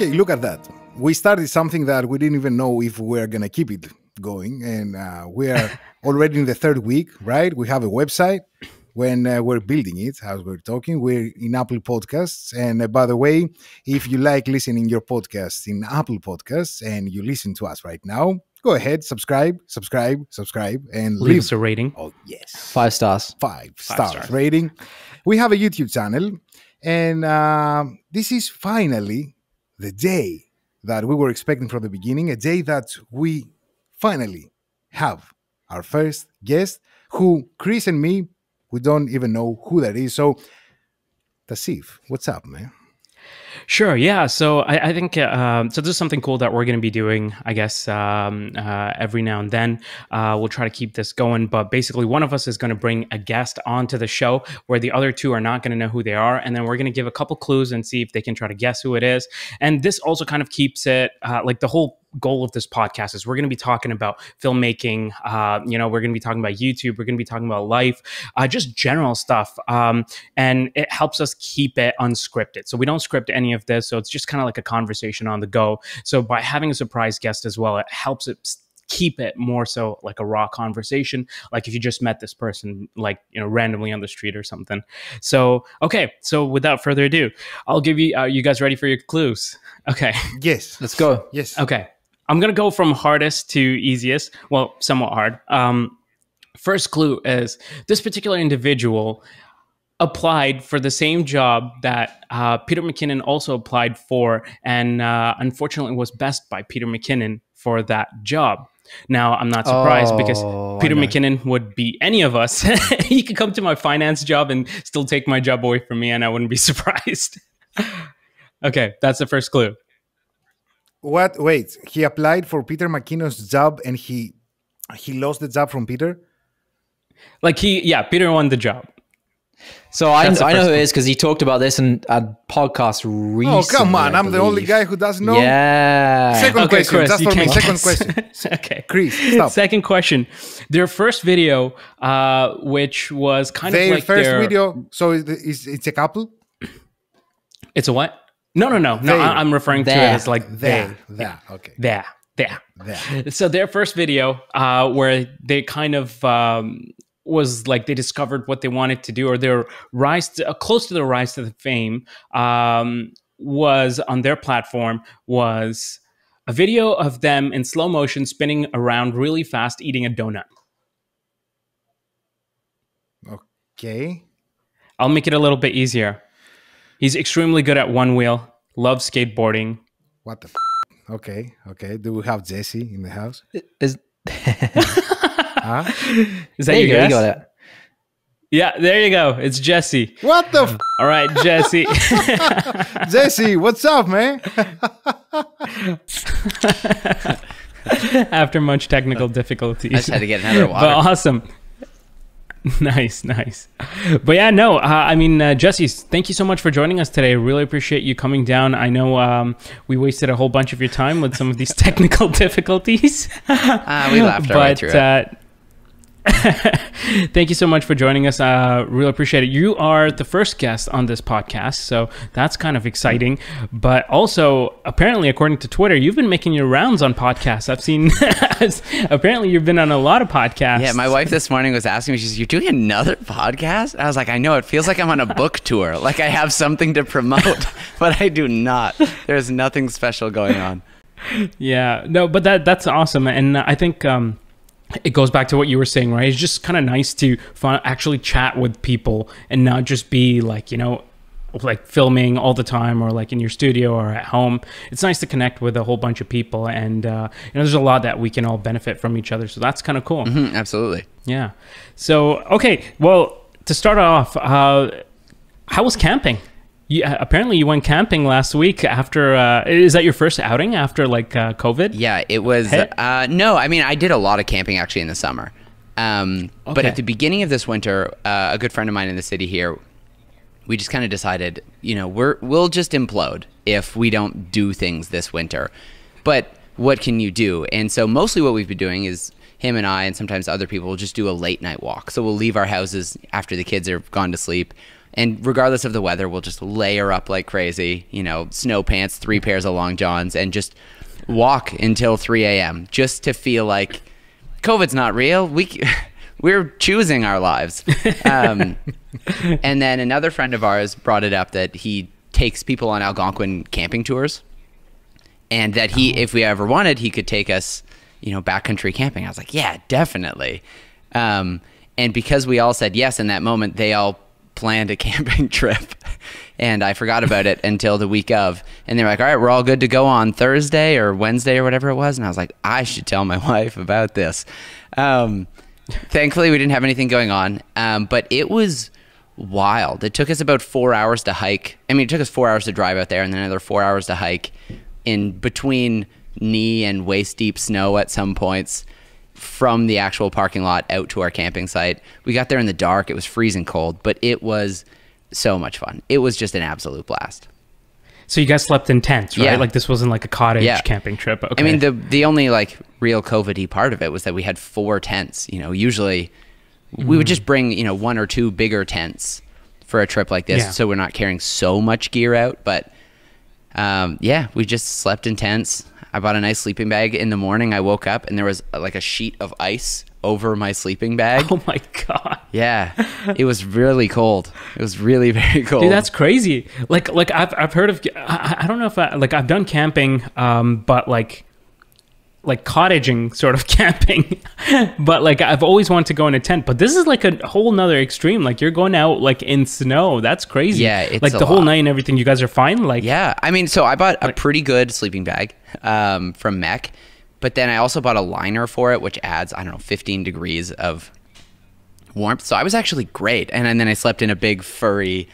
Okay, look at that. We started something that we didn't even know if we're going to keep it going. And we are already in the third week, right? We have a website. When we're building it, as we're talking, we're in Apple Podcasts. And by the way, if you like listening your podcasts in Apple Podcasts and you listen to us right now, go ahead, subscribe, and leave us a rating. Oh, yes. 5 stars. Five stars rating. We have a YouTube channel. And this is finally the day that we were expecting from the beginning, a day that we finally have our first guest, who Chris and me, we don't even know who that is. So, Tausif, what's up, man? Sure. Yeah. So I think so. This is something cool that we're going to be doing, I guess, every now and then. We'll try to keep this going. But basically, one of us is going to bring a guest onto the show where the other two are not going to know who they are. And then we're going to give a couple clues and see if they can try to guess who it is. And this also kind of keeps it like the whole goal of this podcast is we're going to be talking about filmmaking. We're going to be talking about YouTube. We're going to be talking about life, just general stuff. And it helps us keep it unscripted. So we don't script any of this. So it's just kind of like a conversation on the go. So by having a surprise guest as well, it helps it keep it more so like a raw conversation, like if you just met this person like randomly on the street or something. So okay, so without further ado, I'll give you you guys ready for your clues? Okay, yes, let's go. Yes. Okay, I'm gonna go from hardest to easiest. Well, somewhat hard. First clue is this particular individual applied for the same job that Peter McKinnon also applied for, and unfortunately was best by Peter McKinnon for that job. Now, I'm not surprised because Peter McKinnon would be any of us. He could come to my finance job and still take my job away from me, and I wouldn't be surprised. Okay, that's the first clue. What? Wait, he applied for Peter McKinnon's job and he lost the job from Peter? Like Peter won the job. So I know who it is because he talked about this in a podcast recently. Oh, come on. I'm the only guy who doesn't know. Yeah. Second question. Chris, just for me. Second question. Okay. Chris, stop. Second question. Their first video, which was kind of like their first video. So it's a couple? It's a what? No. I'm referring to it as like there. Okay. There. So their first video, where they kind of was like they discovered what they wanted to do, or their rise to, close to the rise to the fame, was on their platform, was a video of them in slow motion spinning around really fast eating a donut. Okay. I'll make it a little bit easier. He's extremely good at one wheel, loves skateboarding. What the Okay. Do we have Jesse in the house? Huh? Is that your guess? You got it. Yeah, there you go. It's Jesse. What the All right, Jesse. Jesse, what's up, man? After much technical difficulties. I just had to get another water. But awesome. Nice. But yeah, no, Jesse, thank you so much for joining us today. Really appreciate you coming down. I know we wasted a whole bunch of your time with some of these technical difficulties. We laughed our way through it. Thank you so much for joining us. Really appreciate it. You are the first guest on this podcast, so that's kind of exciting. But also, apparently, according to Twitter, you've been making your rounds on podcasts. I've seen, apparently, you've been on a lot of podcasts. Yeah, my wife this morning was asking me, she's, "You're doing another podcast?" I was like, "I know, it feels like I'm on a book tour, like I have something to promote, but I do not. There's nothing special going on." Yeah, no, but that's awesome. And I think it goes back to what you were saying, right? It's just kind of nice to actually chat with people and not just be like, like filming all the time or like in your studio or at home. It's nice to connect with a whole bunch of people, and there's a lot that we can all benefit from each other. So that's kind of cool. Mm-hmm, absolutely. Yeah. So, okay. Well, to start off, how was camping? Apparently you went camping last week after, is that your first outing after like COVID? Yeah, it was, no, I did a lot of camping actually in the summer. But at the beginning of this winter, a good friend of mine in the city here, we just kind of decided, we'll just implode if we don't do things this winter. But what can you do? And so mostly what we've been doing is him and I, and sometimes other people, will just do a late night walk. So we'll leave our houses after the kids are gone to sleep, And regardless of the weather, we'll just layer up like crazy, you know, snow pants, 3 pairs of long johns, and just walk until 3 a.m. just to feel like COVID's not real. We're choosing our lives. And then another friend of ours brought it up that he takes people on Algonquin camping tours, and that if we ever wanted, he could take us, you know, backcountry camping. I was like, yeah, definitely. And because we all said yes in that moment, they all planned a camping trip, and I forgot about it until the week of, and they were like, all right, we're all good to go on Thursday or Wednesday or whatever it was. And I was like, I should tell my wife about this. Thankfully we didn't have anything going on. But it was wild. It took us about 4 hours to hike. I mean, it took us 4 hours to drive out there and then another 4 hours to hike in between knee and waist deep snow at some points, from the actual parking lot out to our camping site. We got there in the dark. It was freezing cold, but it was so much fun. It was just an absolute blast. So you guys slept in tents, right? Yeah. Like this wasn't like a cottage camping trip. Okay. I mean, the only like real COVID-y part of it was that we had 4 tents. You know, usually we would just bring, you know, 1 or 2 bigger tents for a trip like this. So we're not carrying so much gear out, but we just slept in tents. I bought a nice sleeping bag. In the morning, I woke up and there was like a sheet of ice over my sleeping bag. Oh my God. Yeah. It was really cold. It was really very cold. Dude, that's crazy. Like I've heard of, I don't know if I've done camping, but like cottaging sort of camping, but like I've always wanted to go in a tent, but this is like a whole nother extreme. Like you're going out like in snow. That's crazy. Yeah, it's like the whole night and everything. You guys are fine. Like, yeah, I mean, so I bought a pretty good sleeping bag from Mech, but then I also bought a liner for it, which adds, I don't know, 15 degrees of warmth. So I was actually great. And then I slept in a big furry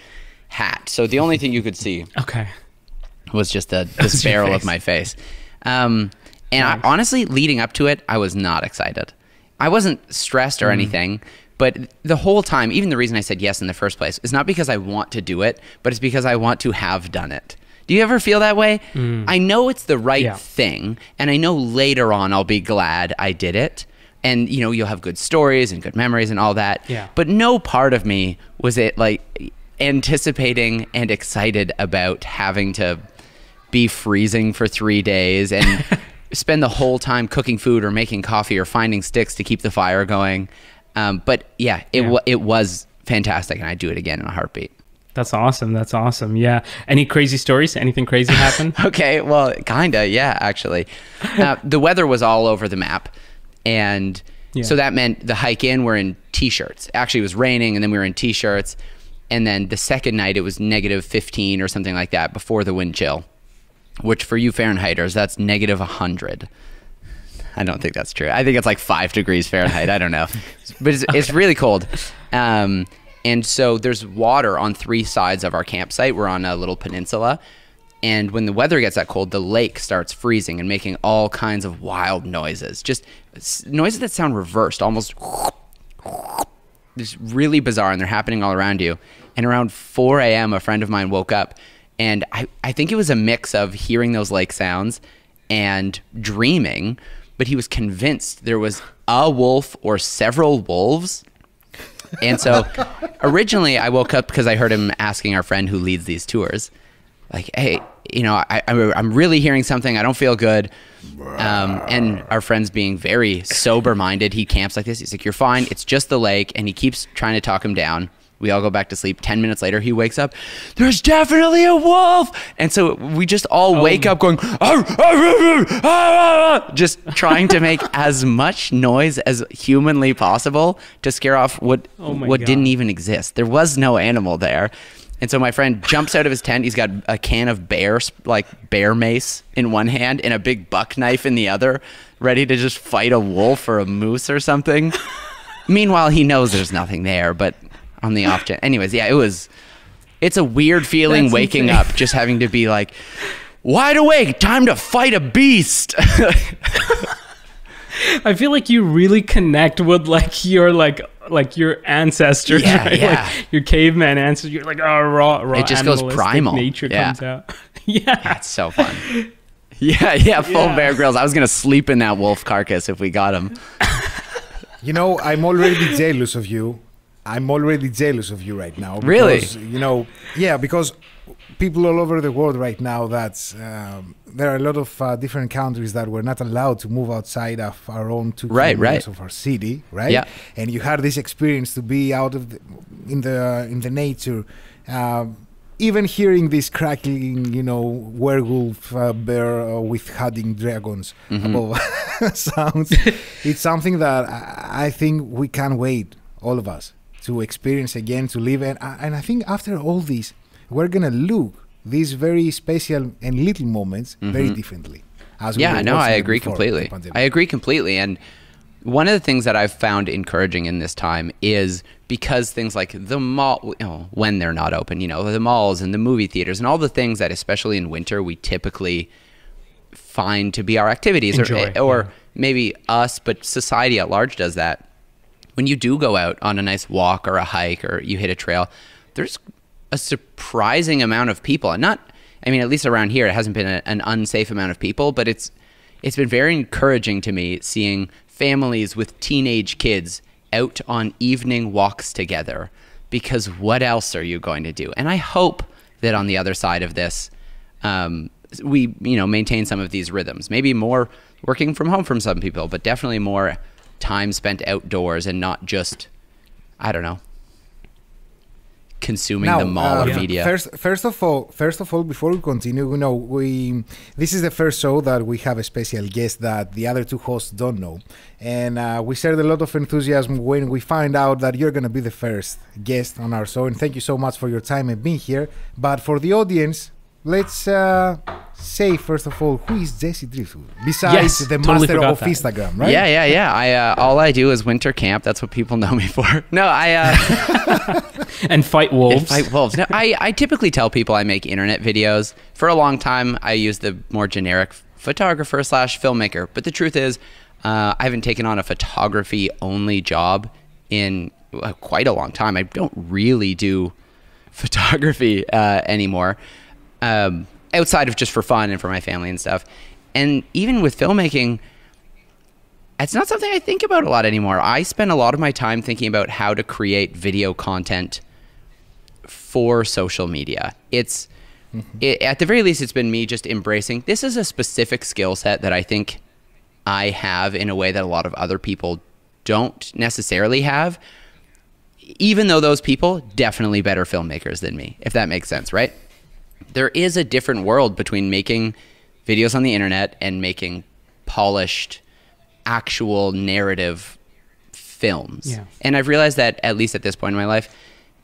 hat. So the only thing you could see was just the barrel of my face. And I, honestly, leading up to it, I was not excited. I wasn't stressed or anything, but the whole time, even the reason I said yes in the first place is not because I want to do it, but it's because I want to have done it. Do you ever feel that way? I know it's the right thing, and I know later on I'll be glad I did it. And, you know, you'll have good stories and good memories and all that. Yeah. But no part of me was it like anticipating and excited about having to be freezing for 3 days and spend the whole time cooking food or making coffee or finding sticks to keep the fire going. But yeah, it was fantastic, and I'd do it again in a heartbeat. That's awesome. That's awesome. Yeah. Any crazy stories? Anything crazy happen? Okay. Well, kinda. Yeah, actually. The weather was all over the map. And so that meant the hike in, we're in t-shirts. Actually, it was raining, and then we were in t-shirts. And then the second night, it was negative 15 or something like that before the wind chill, which for you Fahrenheiters, that's negative 100. I don't think that's true. I think it's like 5 degrees Fahrenheit. I don't know. But it's really cold. And so there's water on 3 sides of our campsite. We're on a little peninsula. And when the weather gets that cold, the lake starts freezing and making all kinds of wild noises. Just noises that sound reversed, almost just really bizarre, and they're happening all around you. And around 4 a.m., a friend of mine woke up, and I think it was a mix of hearing those lake sounds and dreaming, but he was convinced there was a wolf or several wolves. And so originally I woke up because I heard him asking our friend who leads these tours, like, hey, you know, I'm really hearing something. I don't feel good. And our friend's being very sober-minded. He camps like this. He's like, you're fine. It's just the lake. And he keeps trying to talk him down. We all go back to sleep. 10 minutes later, he wakes up. There's definitely a wolf. And so we just all wake up going, just trying to make as much noise as humanly possible to scare off what didn't even exist. There was no animal there. And so my friend jumps out of his tent. He's got a can of bear mace in one hand and a big buck knife in the other, ready to just fight a wolf or a moose or something. Meanwhile, he knows there's nothing there, but on the off chance. Anyways, yeah, it's a weird feeling. That's waking up, just having to be like, wide awake, time to fight a beast. I feel like you really connect with like your ancestors, right? Yeah. Like your caveman ancestors. You're like, oh, raw. It just goes primal. Nature comes out. That's so fun. Full Bear Grylls. I was gonna sleep in that wolf carcass if we got him. You know, I'm already jealous of you. I'm already jealous of you right now. Really? Because, because people all over the world right now, there are a lot of different countries that were not allowed to move outside of our own 2 kilometers of our city, right? Yeah. And you had this experience to be out of in the nature, even hearing this crackling, werewolf bear with hunting dragons above sounds. It's something that I think we can't wait, all of us, to experience again, to live. And I think after all this, we're going to look these very special and little moments very differently. I agree completely. I agree completely. And one of the things that I've found encouraging in this time is because things like the mall, when they're not open, the malls and the movie theaters and all the things that, especially in winter, we typically find to be our activities, or maybe us, but society at large does that. When you do go out on a nice walk or a hike or you hit a trail, there's a surprising amount of people. And at least around here, it hasn't been an unsafe amount of people, but it's been very encouraging to me seeing families with teenage kids out on evening walks together, because what else are you going to do? And I hope that on the other side of this, we maintain some of these rhythms, maybe more working from home from some people, but definitely more time spent outdoors and not just, consuming the mall or media. First of all, before we continue, this is the first show that we have a special guest that the other 2 hosts don't know, and we shared a lot of enthusiasm when we find out that you're going to be the first guest on our show. And thank you so much for your time and being here. But for the audience, let's say first of all, who is Jesse Driftwood besides the master of Instagram, right? Yeah. All I do is winter camp. That's what people know me for. No, and fight wolves. No, I typically tell people I make internet videos. For a long time, I used the more generic photographer / filmmaker. But the truth is, I haven't taken on a photography only job in quite a long time. I don't really do photography anymore. Outside of just for fun and for my family and stuff. And even with filmmaking, it's not something I think about a lot anymore. I spend a lot of my time thinking about how to create video content for social media. At the very least, it's been me just embracing, this is a specific skill set that I think I have in a way that a lot of other people don't necessarily have, even though those people definitely better filmmakers than me, if that makes sense, right? There is a different world between making videos on the internet and making polished, actual narrative films. Yeah. And I've realized that, at least at this point in my life,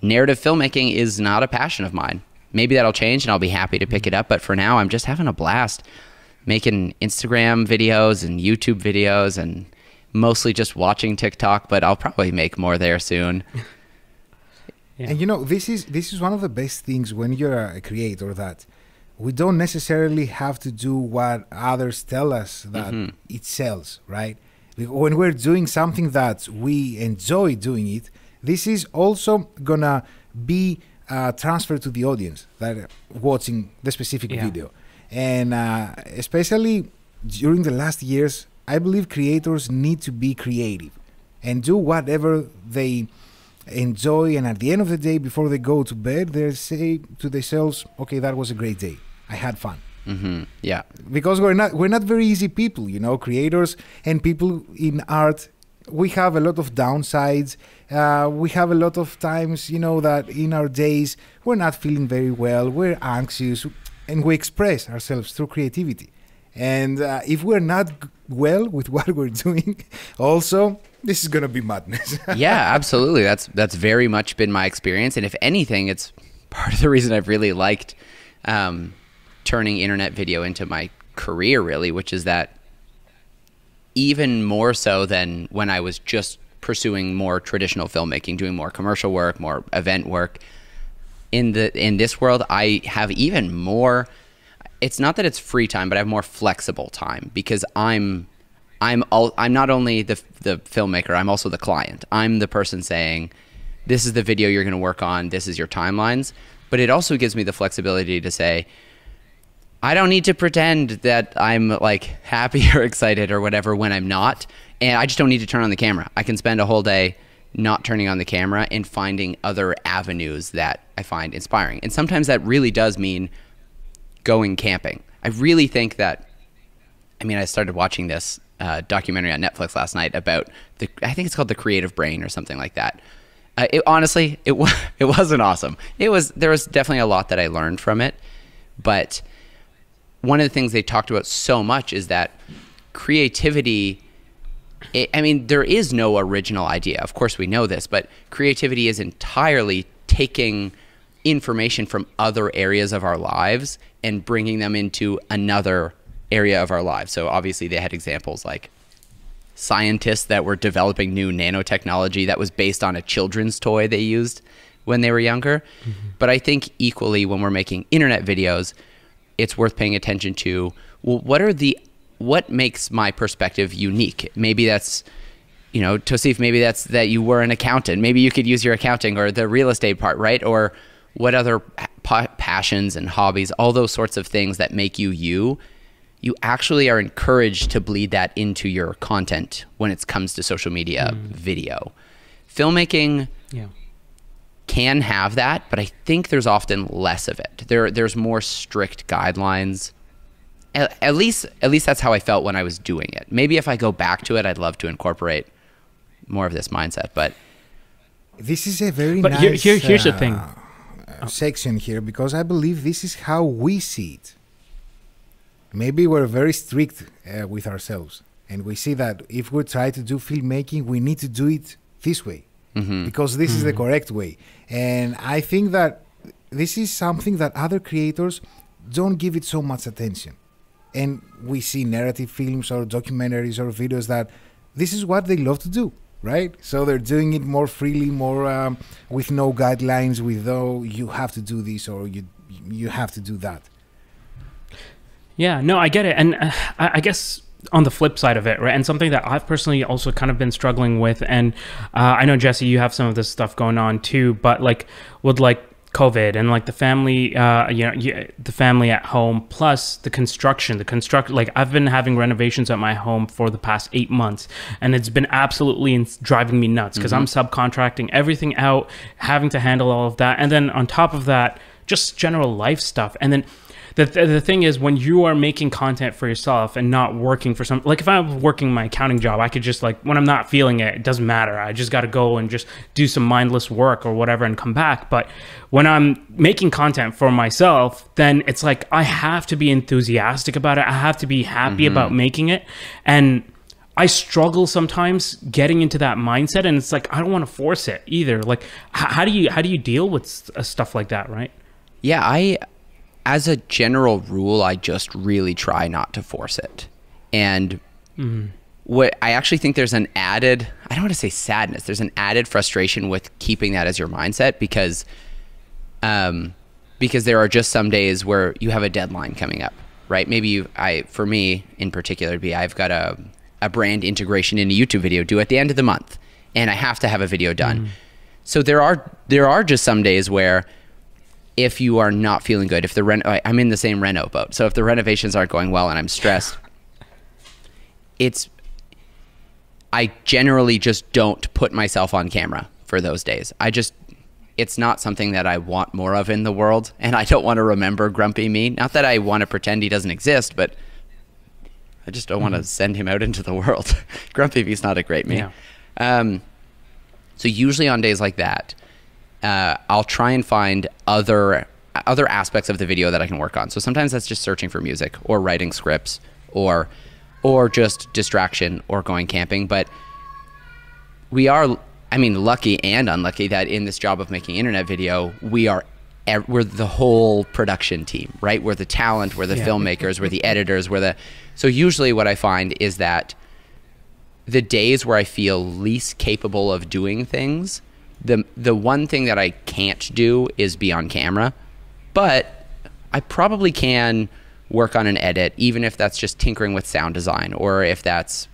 narrative filmmaking is not a passion of mine. Maybe that'll change and I'll be happy to pick it up. But for now, I'm just having a blast making Instagram videos and YouTube videos and mostly just watching TikTok, but I'll probably make more there soon. Yeah. And this is one of the best things when you're a creator, that we don't necessarily have to do what others tell us that it sells, right? When we're doing something that we enjoy doing it, this is also gonna be transferred to the audience that are watching the specific video. And especially during the last years, I believe creators need to be creative and do whatever they enjoy, and at the end of the day, before they go to bed, they say to themselves, okay, that was a great day, I had fun. Yeah, because we're not very easy people, creators and people in art. We have a lot of downsides. We have a lot of times, that in our days we're not feeling very well, we're anxious, and we express ourselves through creativity. And if we're not well with what we're doing, also, this is going to be madness. Yeah, absolutely. That's very much been my experience. And if anything, it's part of the reason I've really liked turning internet video into my career, really, which is that even more so than when I was just pursuing more traditional filmmaking, doing more commercial work, more event work, in this world, I have even more. It's not that it's free time, but I have more flexible time, because I'm not only the filmmaker, I'm also the client. I'm the person saying, this is the video you're going to work on, this is your timelines. But it also gives me the flexibility to say, I don't need to pretend that I'm like happy or excited or whatever when I'm not. And I just don't need to turn on the camera. I can spend a whole day not turning on the camera and finding other avenues that I find inspiring. And sometimes that really does mean going camping. I really think that, I mean, I started watching this documentary on Netflix last night about I think it's called The Creative Brain or something like that. Honestly, it wasn't awesome. There was definitely a lot that I learned from it, but one of the things they talked about so much is that creativity, I mean, there is no original idea. Of course we know this, but creativity is entirely taking information from other areas of our lives and bringing them into another area of our lives. So obviously they had examples like scientists that were developing new nanotechnology that was based on a children's toy they used when they were younger. Mm-hmm. But I think equally when we're making internet videos, it's worth paying attention to, well, what makes my perspective unique? Maybe that's, Tausif, maybe that's that you were an accountant. Maybe you could use your accounting or the real estate part, right? Or what other passions and hobbies, all those sorts of things that make you actually are encouraged to bleed that into your content when it comes to social media video. Filmmaking can have that, but I think there's often less of it. There's more strict guidelines. At least that's how I felt when I was doing it. Maybe if I go back to it, I'd love to incorporate more of this mindset. But this is a very but nice here's the thing. Section here, because I believe this is how we see it. Maybe we're very strict with ourselves, and we see that if we try to do filmmaking, we need to do it this way, because this is the correct way. And I think that this is something that other creators don't give it so much attention. And we see narrative films or documentaries or videos that this is what they love to do, right? So they're doing it more freely, more with no guidelines, with you have to do this or you have to do that. Yeah, no, I get it. And I guess on the flip side of it, right, and something that I've personally also kind of been struggling with, and I know, Jesse, you have some of this stuff going on too, but like with like COVID and like the family, the family at home, plus the construction, like I've been having renovations at my home for the past 8 months, and it's been absolutely driving me nuts because I'm subcontracting everything out, having to handle all of that. And then on top of that, just general life stuff. And then the thing is, when you are making content for yourself and not working for like if I'm working my accounting job, I could just like, when I'm not feeling it, it doesn't matter. I just got to go and just do some mindless work or whatever and come back. But when I'm making content for myself, then it's like, I have to be enthusiastic about it. I have to be happy about making it. And I struggle sometimes getting into that mindset, and it's like, I don't want to force it either. Like, how do you deal with stuff like that? Right. Yeah. As a general rule, I just really try not to force it. And what I actually think there's an added, I don't want to say sadness, there's an added frustration with keeping that as your mindset because there are just some days where you have a deadline coming up, right? Maybe for me in particular, I've got a brand integration in a YouTube video due at the end of the month, and I have to have a video done. So there are just some days where if you are not feeling good, if I'm in the same reno boat. So if the renovations aren't going well and I'm stressed, I generally just don't put myself on camera for those days. It's not something that I want more of in the world, and I don't want to remember grumpy me. Not that I want to pretend he doesn't exist, but I just don't want to send him out into the world. Grumpy me's not a great me. Yeah. So usually on days like that, I'll try and find other aspects of the video that I can work on. So sometimes that's just searching for music or writing scripts or just distraction or going camping. But we are, lucky and unlucky that in this job of making internet video, we're the whole production team, right? We're the talent, we're the filmmakers, we're the editors, so usually what I find is that the days where I feel least capable of doing things, the one thing that I can't do is be on camera, but I probably can work on an edit, even if that's just tinkering with sound design, or if that's,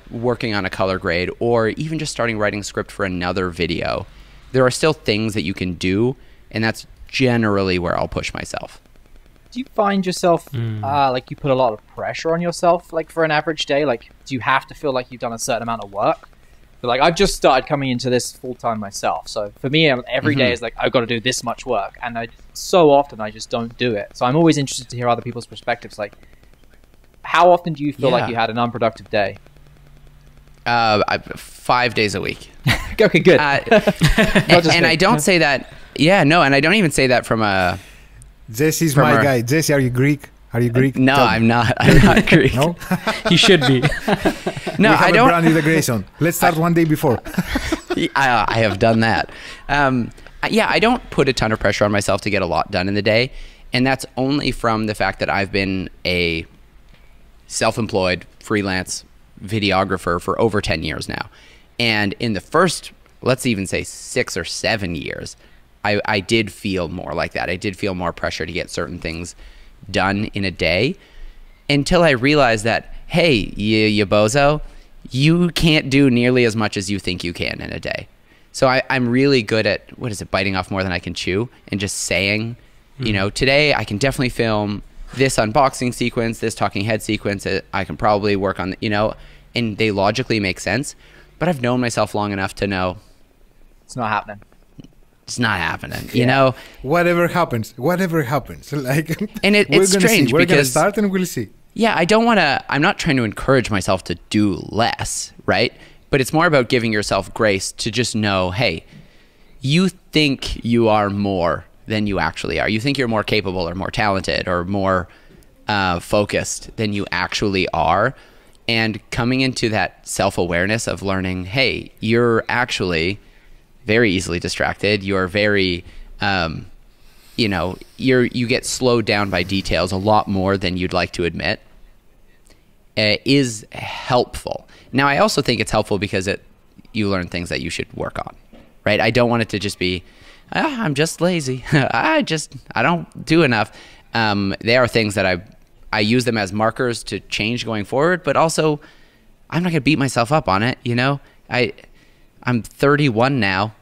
working on a color grade, or even just starting writing a script for another video. There are still things that you can do, and that's generally where I'll push myself. Do you find yourself, like you put a lot of pressure on yourself, like for an average day? Like, do you have to feel like you've done a certain amount of work? But like I've just started coming into this full time myself, so for me, every day is like I've got to do this much work, and so often I just don't do it. So I'm always interested to hear other people's perspectives. Like, how often do you feel like you had an unproductive day? 5 days a week. Okay, good. And I don't say that. Yeah, no, and I don't even say that from a. Jesse's my guy. Jesse, are you Greek? Are you Greek? No, I'm not. I'm not Greek. No, He should be. No, I I don't. brand integration. Let's start one day before. I have done that. Yeah, I don't put a ton of pressure on myself to get a lot done in the day, and that's only from the fact that I've been a self-employed freelance videographer for over 10 years now. And in the first, let's even say 6 or 7 years, I did feel more like that. I did feel more pressure to get certain things done in a day, until I realized that, hey, you bozo, you can't do nearly as much as you think you can in a day. So I'm really good at, biting off more than I can chew, and just saying, you know, today I can definitely film this unboxing sequence, this talking head sequence, I can probably work on, you know, and they logically make sense. But I've known myself long enough to know It's not happening. It's not happening, you know? Whatever happens. Like, and it's strange We're going to because start and we'll see. Yeah, I'm not trying to encourage myself to do less, right? But it's more about giving yourself grace to just know, hey, you think you are more than you actually are. You think you're more capable or more talented or more focused than you actually are. And coming into that self-awareness of learning, hey, you're actually very easily distracted. You're very, you know, you get slowed down by details a lot more than you'd like to admit, is helpful. Now, I also think it's helpful because you learn things that you should work on, right? I don't want it to just be, I'm just lazy. I don't do enough. They are things that I use them as markers to change going forward, but also I'm not going to beat myself up on it. You know, I'm 31 now.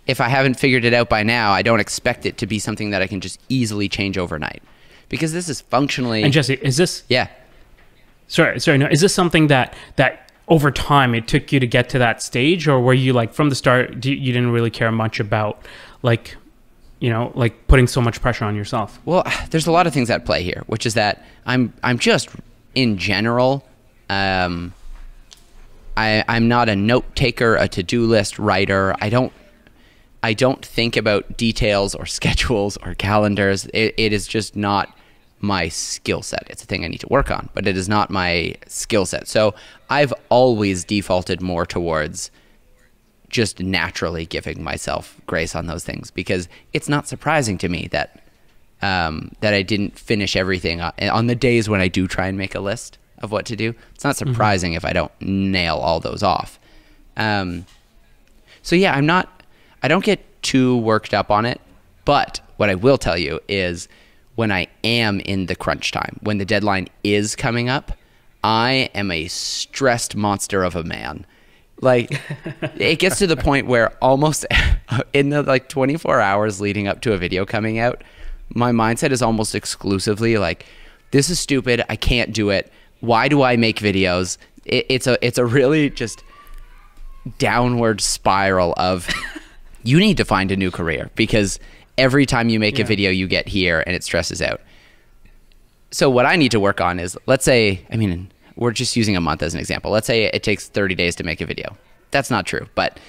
If I haven't figured it out by now, I don't expect it to be something that I can just easily change overnight, because this is functionally. And Jesse, is this? Yeah. Sorry. No, is this something that over time it took you to get to that stage, or were you like from the start you didn't really care much about like, you know, like putting so much pressure on yourself? Well, there's a lot of things at play here, which is that I'm just in general, I'm not a note taker, a to-do list writer. I don't think about details or schedules or calendars. It is just not my skill set. It's a thing I need to work on, but it is not my skill set. So I've always defaulted more towards just naturally giving myself grace on those things, because it's not surprising to me that I didn't finish everything on the days when I do try and make a list of what to do. It's not surprising if I don't nail all those off. So yeah, I don't get too worked up on it, but what I will tell you is when I am in the crunch time, when the deadline is coming up, I am a stressed monster of a man. Like, it gets to the point where almost in the like 24 hours leading up to a video coming out, my mindset is almost exclusively like, this is stupid, I can't do it. Why do I make videos? It's a really just downward spiral of you need to find a new career, because every time you make a video you get here and it stresses out. So what I need to work on is, let's say, I mean, we're just using a month as an example. Let's say it takes 30 days to make a video. That's not true. But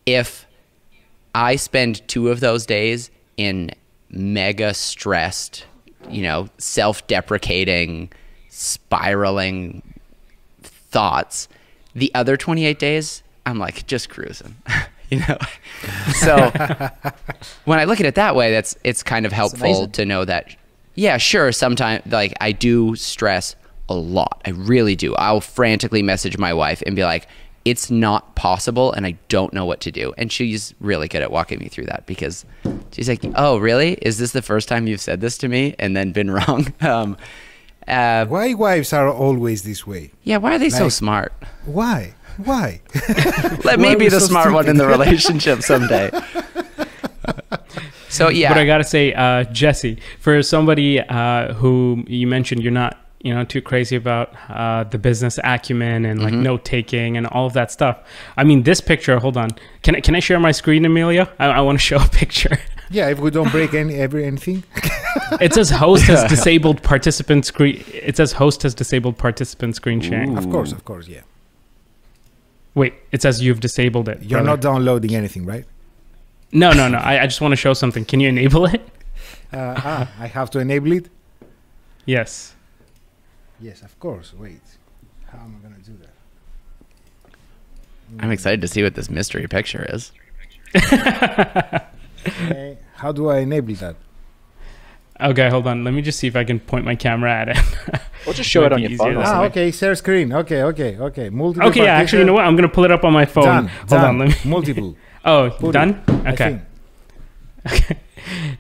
if I spend 2 of those days in mega stressed, you know, self-deprecating, spiraling thoughts, the other 28 days, I'm like just cruising, you know? So when I look at it that way, it's kind of helpful to know that, yeah, sure, sometimes like I do stress a lot. I really do. I'll frantically message my wife and be like, it's not possible and I don't know what to do. And she's really good at walking me through that, because she's like, oh, really? Is this the first time you've said this to me and then been wrong? Why wives are always this way? Yeah, why are they so smart? Why? Let me be the smart one in the relationship someday. So yeah. But I gotta say, Jesse, for somebody who you mentioned you're not too crazy about the business acumen and like note taking and all of that stuff. I mean, this picture. Hold on. Can I share my screen, Emilio? I want to show a picture. Yeah, if we don't break anything. It says host has disabled participant screen. It says host has disabled participant screen sharing. Of course, yeah. Wait, it says you've disabled it. You're not downloading anything, right? No. I just want to show something. Can you enable it? I have to enable it? Yes. Yes, of course. Wait. How am I going to do that? I'm excited to see what this mystery picture is. Okay. How do I enable that? Okay, hold on. Let me just see if I can point my camera at it. Or just show it on your phone. Okay. Share screen. Okay. Multiple okay, actually, you know what? I'm going to pull it up on my phone. Hold on. Let me... Multiple. Oh, done? Okay. Okay.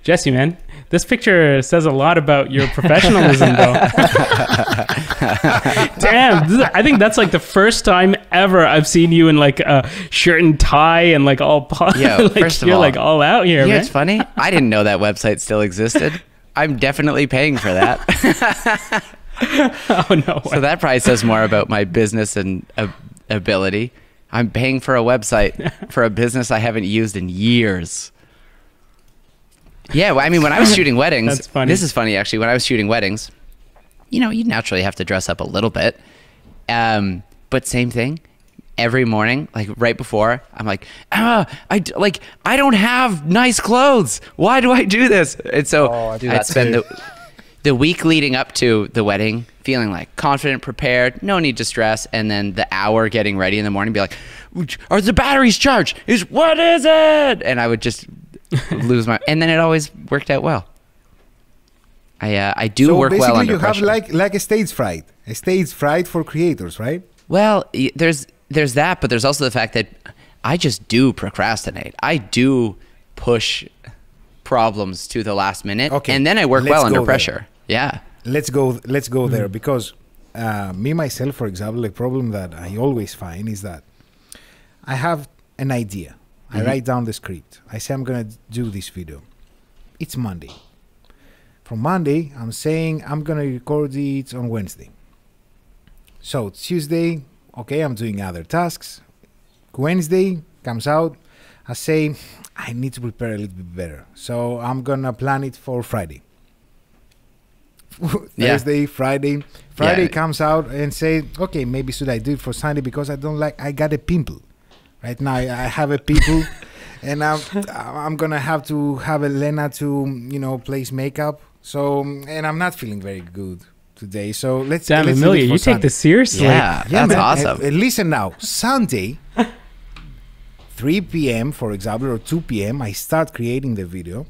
Jesse, man, this picture says a lot about your professionalism, though. Damn, I think that's like the first time ever I've seen you in like a shirt and tie and like all Yo, like first of you're all, like all out here, man. It's funny. I didn't know that website still existed. I'm definitely paying for that. Oh no! So that probably says more about my business and ability. I'm paying for a website for a business I haven't used in years. Yeah, well, I mean, when I was shooting weddings, That's funny. This is funny actually. When I was shooting weddings, you naturally have to dress up a little bit. But same thing. Every morning, like right before, I'm like, I don't have nice clothes. Why do I do this? And so I'd spend the week leading up to the wedding feeling like confident, prepared, no need to stress. And then the hour getting ready in the morning, be like, are the batteries charged? What is it? And I would just lose my, and then it always worked out well. I do work well under pressure. So basically you have like a stage fright for creators, right? Well, there's that, but there's also the fact that I just do procrastinate. I do push problems to the last minute, and then I work well under pressure. Yeah. Let's go there, because me myself, for example, a problem that I always find is that I have an idea. I write down the script. I say I'm going to do this video. It's Monday. From Monday, I'm saying I'm going to record it on Wednesday. So Tuesday, okay, I'm doing other tasks. Wednesday comes out. I say, I need to prepare a little bit better. So I'm going to plan it for Friday. Thursday, Friday. Friday comes out and say, okay, maybe should I do it for Sunday, because I got a pimple. Right now I have a pimple and I'm going to have Elena to, place makeup. So, and I'm not feeling very good today. So let's Emilio, you take this seriously. Yeah, that's man, awesome. Listen now, Sunday, 3 p.m., for example, or 2 p.m., I start creating the video.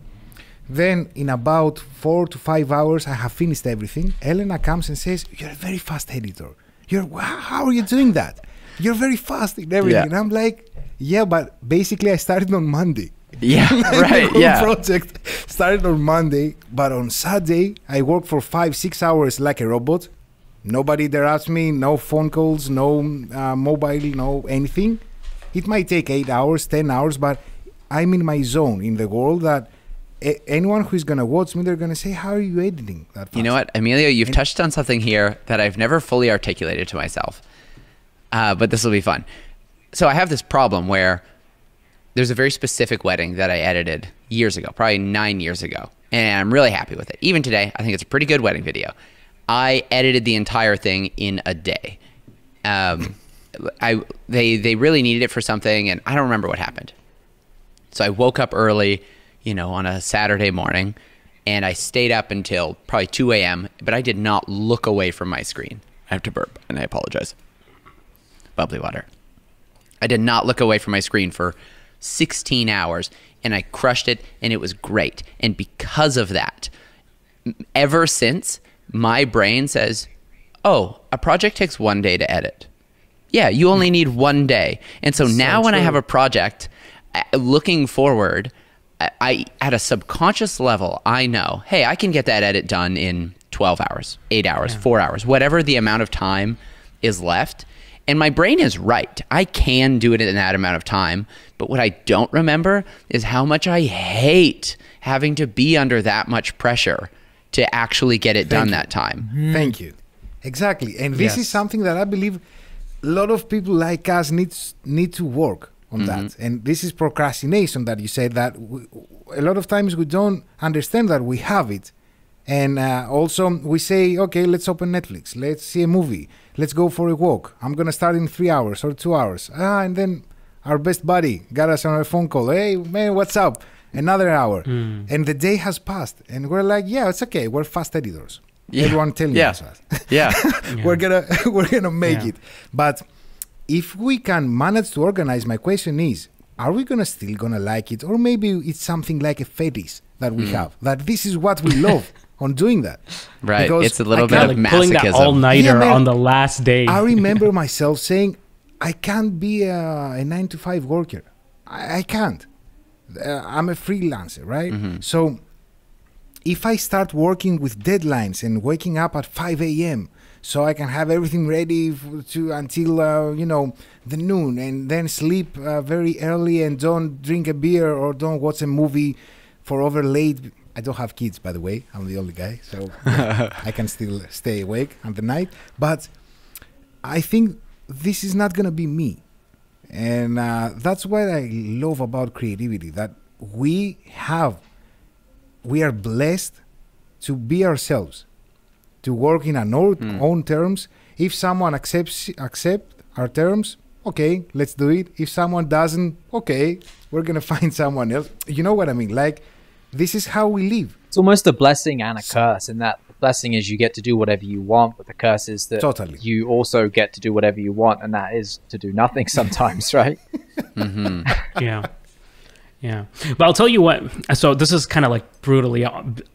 Then in about 4 to 5 hours, I have finished everything. Elena comes and says, you're a very fast editor. How are you doing that? You're very fast in everything. Yeah. And I'm like, yeah, but basically I started on Monday. Yeah, right. The whole project started on Monday, but on Saturday, I worked for 5-6 hours like a robot. Nobody interrupts me, no phone calls, no mobile, no anything. It might take 8 hours, 10 hours, but I'm in my zone in the world that anyone who's going to watch me, they're going to say, how are you editing that fast? You know what, Emilio, you've touched on something here that I've never fully articulated to myself. But this will be fun. So I have this problem where there's a very specific wedding that I edited years ago, probably 9 years ago. And I'm really happy with it. Even today, I think it's a pretty good wedding video. I edited the entire thing in a day. They really needed it for something, and I don't remember what happened. So I woke up early, on a Saturday morning, and I stayed up until probably 2 a.m., but I did not look away from my screen. I have to burp, and I apologize. Bubbly water. I did not look away from my screen for 16 hours, and I crushed it, and it was great. And because of that, ever since, my brain says, oh, a project takes 1 day to edit. Yeah, you only need 1 day. And so now when I have a project, looking forward, I at a subconscious level, I know, hey, I can get that edit done in 12 hours, 8 hours, 4 hours, whatever the amount of time is left. And my brain is right. I can do it in that amount of time. But what I don't remember is how much I hate having to be under that much pressure to actually get it done that time. Thank you. Exactly. And this Yes. is something that I believe a lot of people like us need to work on that. And this is procrastination that you said that a lot of times we don't understand that we have it. And also we say, okay, let's open Netflix. Let's see a movie. Let's go for a walk. I'm going to start in 3 hours or 2 hours. And then our best buddy got us on a phone call. Hey, man, what's up? Another hour. And the day has passed. And we're like, yeah, it's okay. We're fast editors. Yeah. Everyone telling us that. Yeah. we're gonna make it. But if we can manage to organize, my question is, are we still gonna like it? Or maybe it's something like a fetish that we have. That this is what we love on doing that. Right. Because It's a little I bit can't- of Like pulling that masochism. all-nighter Yeah, man. on the last day. I remember myself saying, I can't be a 9-to-5 worker. I can't. I'm a freelancer, right? So if I start working with deadlines and waking up at 5 a.m. so I can have everything ready until the noon, and then sleep very early and don't drink a beer or don't watch a movie for over late. I don't have kids, by the way. I'm the only guy, so I can still stay awake at the night. But I think this is not going to be me. And that's what I love about creativity, that we are blessed to be ourselves, to work in our own terms. If someone accept our terms, okay, let's do it. If someone doesn't, okay, we're going to find someone else. You know what I mean? Like, this is how we live. It's almost a blessing and a curse in that the blessing is you get to do whatever you want, but the curse is that Totally. you also get to do whatever you want, and that is to do nothing sometimes, right? Yeah. Yeah. But I'll tell you what, so this is kind of like brutally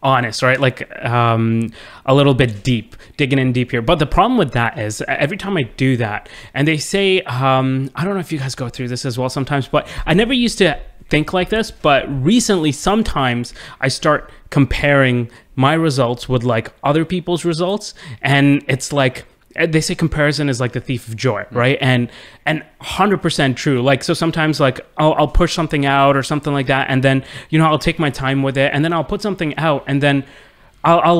honest, right? Like a little bit deep, digging in deep here. But the problem with that is every time I do that, and they say, I don't know if you guys go through this as well sometimes, but I never used to think like this, but recently sometimes I start comparing my results with like other people's results, and it's like, they say comparison is like the thief of joy, right? And 100% true. Like, so sometimes like I'll push something out or something like that, and then I'll take my time with it, and then I'll put something out, and then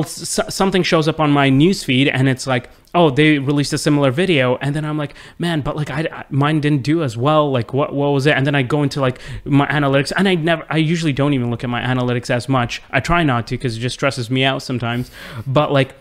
something shows up on my newsfeed, and it's like, oh, they released a similar video, and then I'm like, man, but like mine didn't do as well. Like, what was it? And then I go into like my analytics, and I usually don't even look at my analytics as much. I try not to because it just stresses me out sometimes. But like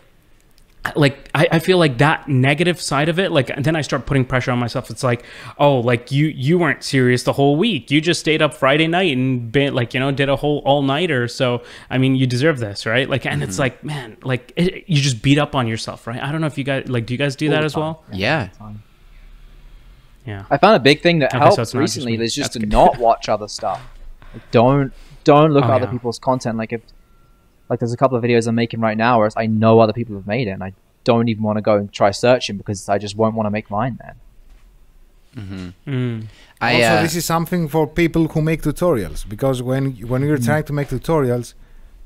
I feel like that negative side of it, like, and then I start putting pressure on myself. It's like, oh, like you weren't serious the whole week. You just stayed up Friday night and did a whole all-nighter. So, I mean, you deserve this, right? Like, and it's like, man, like you just beat up on yourself, right? I don't know if you guys, like, do you guys do that as well? Yeah. Yeah. I found a big thing that Okay, so helps it's not just recently me. is just That's to good. not watch other stuff. Like, don't look at other yeah. people's content. Like there's a couple of videos I'm making right now where I know other people have made it, and I don't even want to go and try searching because I just won't want to make mine then. Also, this is something for people who make tutorials, because when you're trying to make tutorials,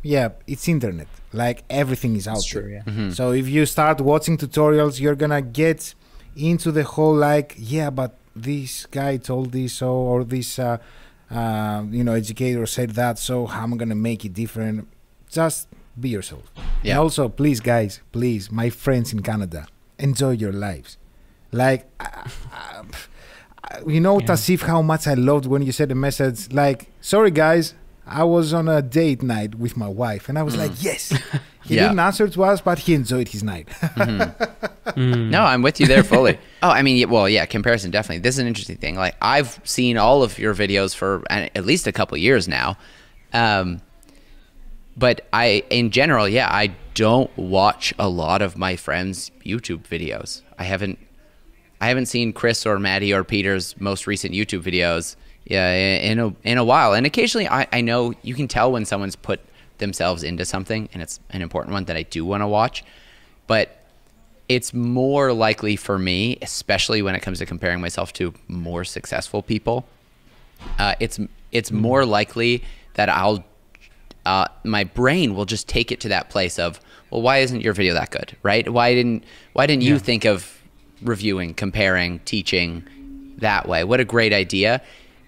it's internet. Like, everything is out That's there. true, yeah. So if you start watching tutorials, you're gonna get into the whole like, but this guy told this, so, or this educator said that, so how am I gonna make it different? Just be yourself. Yeah. And also, please, guys, my friends in Canada, enjoy your lives. Like, Tausif, how much I loved when you said a message like, sorry guys, I was on a date night with my wife, and I was like, yes. He didn't answer to us, but he enjoyed his night. No, I'm with you there fully. I mean, comparison, definitely. This is an interesting thing. Like, I've seen all of your videos for at least a couple years now. But in general, I don't watch a lot of my friends' YouTube videos. I haven't seen Chris or Maddie or Peter's most recent YouTube videos in a while. And occasionally, I know you can tell when someone's put themselves into something, and it's an important one that I do want to watch. But it's more likely for me, especially when it comes to comparing myself to more successful people. It's more likely that my brain will just take it to that place of, well, why isn't your video that good, right? Why didn't you think of reviewing, comparing, teaching that way? What a great idea.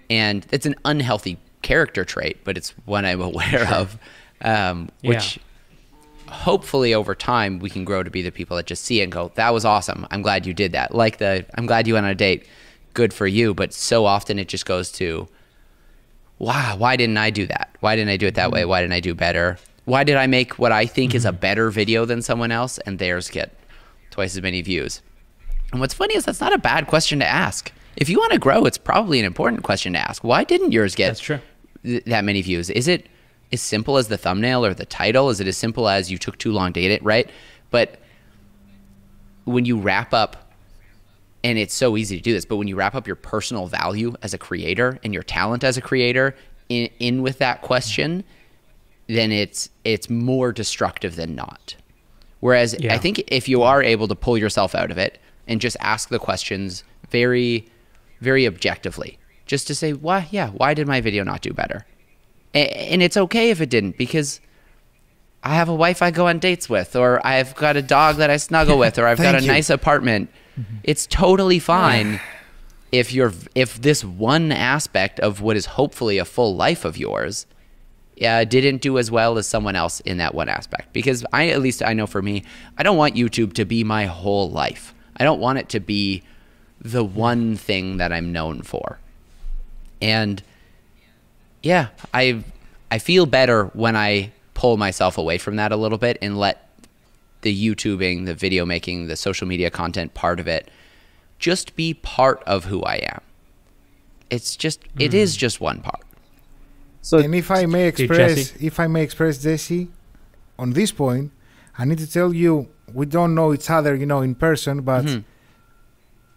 And it's an unhealthy character trait, but it's one I'm aware of, which hopefully over time we can grow to be the people that just see it and go, that was awesome. I'm glad you did that. Like I'm glad you went on a date. Good for you. But so often it just goes to, wow, why didn't I do that? Why didn't I do it that way? Why didn't I do better? Why did I make what I think is a better video than someone else and theirs get twice as many views? And what's funny is that's not a bad question to ask. If you want to grow, it's probably an important question to ask. Why didn't yours get that many views? Is it as simple as the thumbnail or the title? Is it as simple as you took too long to get it right? But when you wrap up, and it's so easy to do this, but when you wrap up your personal value as a creator and your talent as a creator in with that question, then it's more destructive than not. Whereas I think if you are able to pull yourself out of it and just ask the questions very, very objectively, just to say, why did my video not do better? And it's okay if it didn't, because I have a wife I go on dates with, or I've got a dog that I snuggle with, or I've got a nice apartment. It's totally fine if this one aspect of what is hopefully a full life of yours didn't do as well as someone else in that one aspect. Because at least I know for me, I don't want YouTube to be my whole life. I don't want it to be the one thing that I'm known for. And yeah, I feel better when I pull myself away from that a little bit and let the YouTubing, the video making, the social media content part of it just be part of who I am. It's just, it is just one part. So, and if I may express, Jesse, on this point, I need to tell you, we don't know each other, in person, but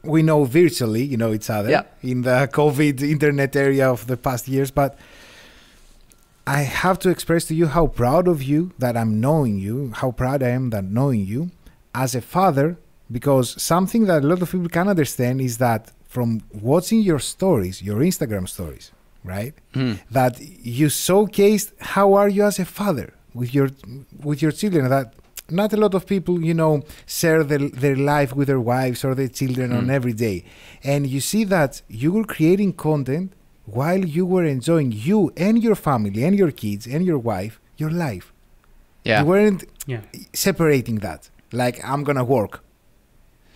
we know virtually, each other in the COVID internet area of the past years. But I have to express to you how proud of you that I'm knowing you, how proud I am that knowing you as a father, because something that a lot of people can understand is that from watching your stories, your Instagram stories, right? That you showcased how are you as a father with your children. That not a lot of people, share their life with their wives or their children on every day. And you see that you were creating content while you were enjoying you and your family and your kids and your wife, your life. Yeah. You weren't separating that. Like, I'm going to work.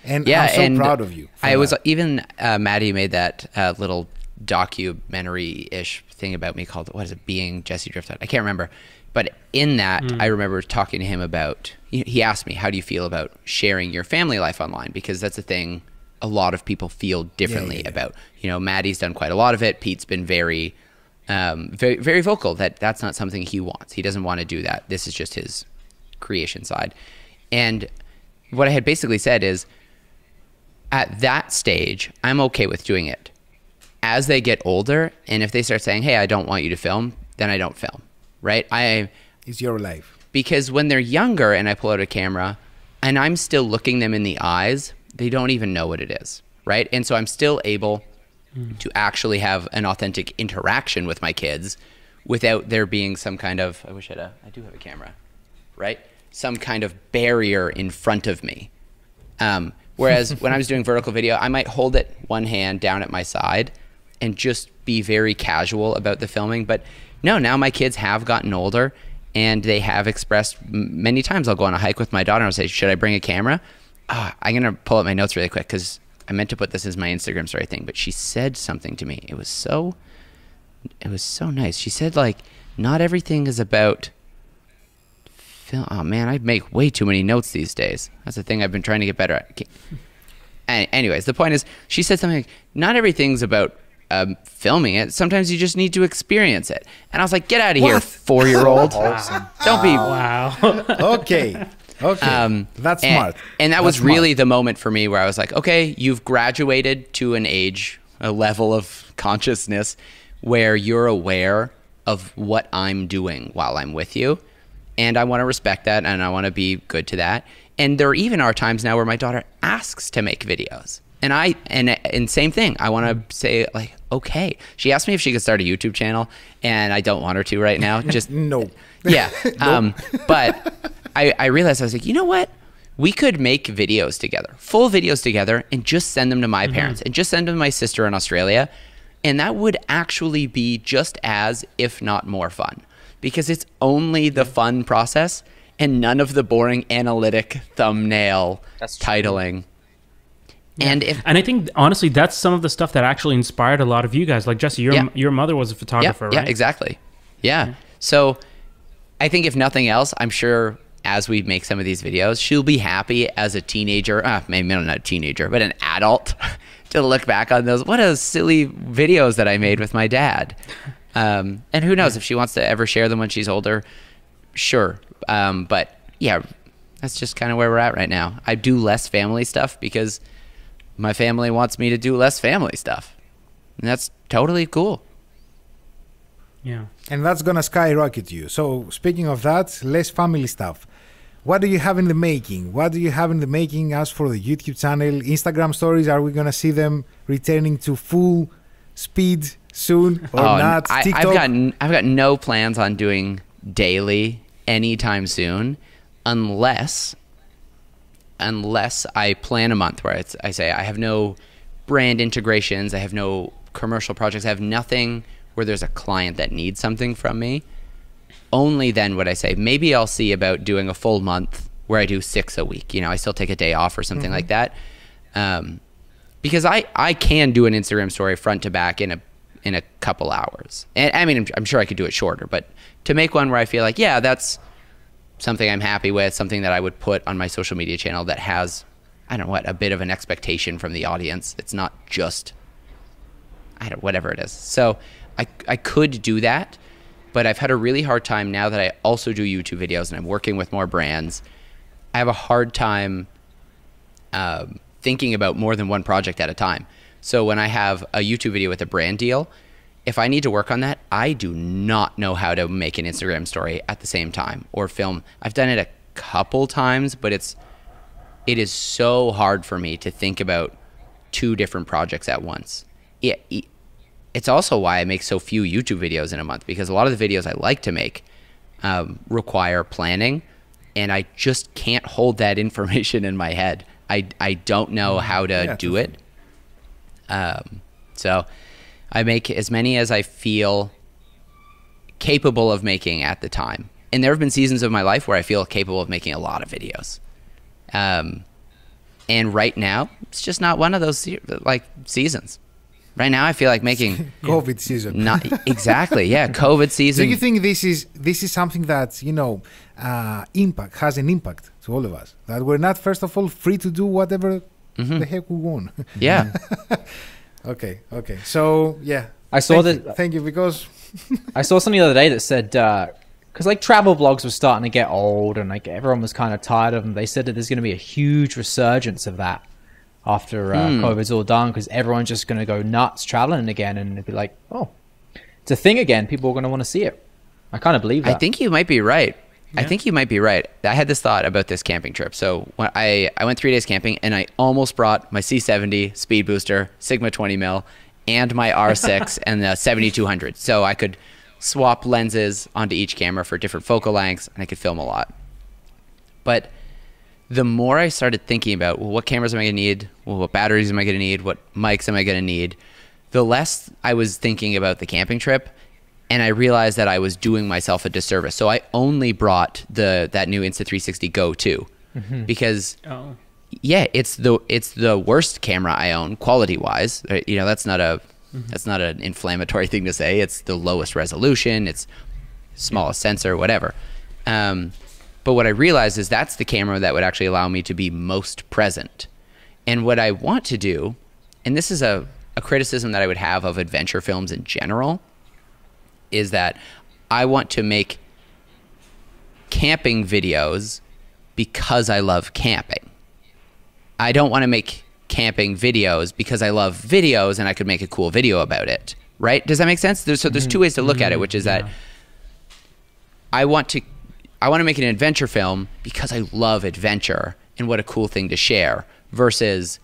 And I'm so proud of you. Even Maddie made that little documentary-ish thing about me called, what is it, Being Jesse Driftwood? I can't remember. But in that, I remember talking to him about, he asked me, how do you feel about sharing your family life online? Because that's a thing a lot of people feel differently about. Maddie's done quite a lot of it. Pete's been very, very, very vocal that that's not something he wants. He doesn't want to do that. This is just his creation side. And what I had basically said is, at that stage, I'm okay with doing it. As they get older, and if they start saying, hey, I don't want you to film, then I don't film, right? It's your life. Because when they're younger and I pull out a camera and I'm still looking them in the eyes, they don't even know what it is, right? And so I'm still able to actually have an authentic interaction with my kids without there being some kind of, I do have a camera, right? Some kind of barrier in front of me. Whereas when I was doing vertical video, I might hold it one hand down at my side and just be very casual about the filming. But no, now my kids have gotten older and they have expressed many times. I'll go on a hike with my daughter and I'll say, should I bring a camera? I'm going to pull up my notes really quick because I meant to put this as my Instagram story thing, but she said something to me. It was so nice. She said, like, not everything is about film. Oh man, I make way too many notes these days. That's the thing I've been trying to get better at. Anyways, the point is, she said something like, not everything's about filming it. Sometimes you just need to experience it. And I was like, get out of here, 4-year-old. Don't be. Wow. Okay. That's smart. And that was really the moment for me where I was like, okay, you've graduated to a level of consciousness where you're aware of what I'm doing while I'm with you. And I want to respect that and I want to be good to that. And there even are times now where my daughter asks to make videos. And same thing. I want to say, like, okay. She asked me if she could start a YouTube channel, and I don't want her to right now. Just no. Yeah. But I realized, I was like, you know what? We could make videos together, full videos together, and just send them to my parents and just send them to my sister in Australia. And that would actually be just as, if not more fun, because it's only the fun process. and none of the boring analytic thumbnail titling. Yeah. And I think honestly that's some of the stuff that actually inspired a lot of you guys. Like Jesse, your mother was a photographer, right? Yeah, exactly. Yeah. So I think if nothing else, I'm sure as we make some of these videos, she'll be happy as a teenager, maybe not a teenager, but an adult to look back on those. What a silly videos that I made with my dad. And who knows if she wants to ever share them when she's older, sure. But yeah, that's just kind of where we're at right now. I do less family stuff because my family wants me to do less family stuff. And that's totally cool. Yeah. And that's going to skyrocket you. So speaking of that, less family stuff. What do you have in the making? What do you have in the making as for the YouTube channel? Instagram stories, are we going to see them returning to full speed soon or not? TikTok? I've got no plans on doing daily anytime soon unless I plan a month where I say I have no brand integrations, I have no commercial projects, I have nothing where there's a client that needs something from me. Only then would I say maybe I'll see about doing a full month where I do 6 a week. I still take a day off or something like that, because I can do an Instagram story front to back in a couple hours. And I mean, I'm sure I could do it shorter, but to make one where I feel like, yeah, that's something I'm happy with, something that I would put on my social media channel that has, I don't know what, a bit of an expectation from the audience. It's not just, whatever it is. So I could do that, but I've had a really hard time now that I also do YouTube videos and I'm working with more brands. I have a hard time thinking about more than one project at a time. So when I have a YouTube video with a brand deal, if I need to work on that, I do not know how to make an Instagram story at the same time or film. I've done it a couple times, but it is so hard for me to think about 2 different projects at once. It's also why I make so few YouTube videos in a month, because a lot of the videos I like to make require planning, and I just can't hold that information in my head. I don't know how to do it. So I make as many as I feel capable of making at the time. And there have been seasons of my life where I feel capable of making a lot of videos. And right now, it's just not one of those seasons. Right now, I feel like making COVID season. Not exactly, yeah, COVID season. Do you think this is something that has an impact to all of us? That we're not, first of all, free to do whatever the heck we want. Yeah. Okay. So yeah, I saw Thank you, because I saw something the other day that said because travel blogs were starting to get old and everyone was kind of tired of them. They said that there's going to be a huge resurgence of that after COVID's all done, because everyone's just going to go nuts traveling again, and it'd be like, oh, it's a thing again. People are going to want to see it. I kind of believe that. I think you might be right. Yeah. I think you might be right. I had this thought about this camping trip. So when I went 3 days camping, and I almost brought my C70 speed booster, Sigma 20mm, and my R6 and the 7200. So I could swap lenses onto each camera for different focal lengths, and I could film a lot. But the more I started thinking about, well, what cameras am I going to need? Well, what batteries am I going to need? What mics am I going to need? The less I was thinking about the camping trip, and I realized that I was doing myself a disservice. So I only brought that new Insta360 Go 2 because, it's the worst camera I own quality wise. That's not an inflammatory thing to say. It's the lowest resolution. It's smallest sensor, whatever. But what I realized is that's the camera that would actually allow me to be most present. And what I want to do, and this is a criticism that I would have of adventure films in general, is that I want to make camping videos because I love camping. I don't want to make camping videos because I love videos and I could make a cool video about it, right? Does that make sense? There's 2 ways to look at it, which is that I want to make an adventure film because I love adventure and what a cool thing to share, versus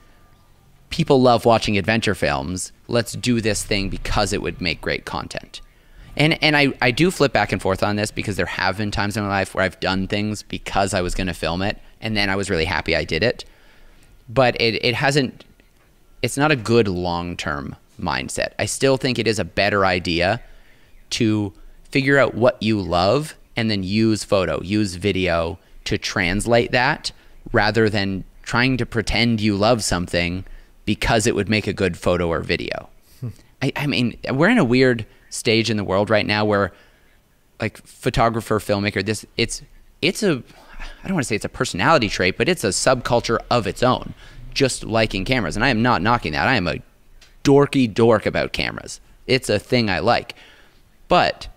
people love watching adventure films. Let's do this thing because it would make great content. And I do flip back and forth on this, because there have been times in my life where I've done things because I was going to film it, and then I was really happy I did it. But it's not a good long-term mindset. I still think it is a better idea to figure out what you love and then use photo, use video, to translate that rather than trying to pretend you love something because it would make a good photo or video. I mean, we're in a weird stage in the world right now where, like, photographer, filmmaker, it's a, I don't want to say it's a personality trait, but it's a subculture of its own, just liking cameras. And I am not knocking that. I am a dorky dork about cameras. It's a thing I like. But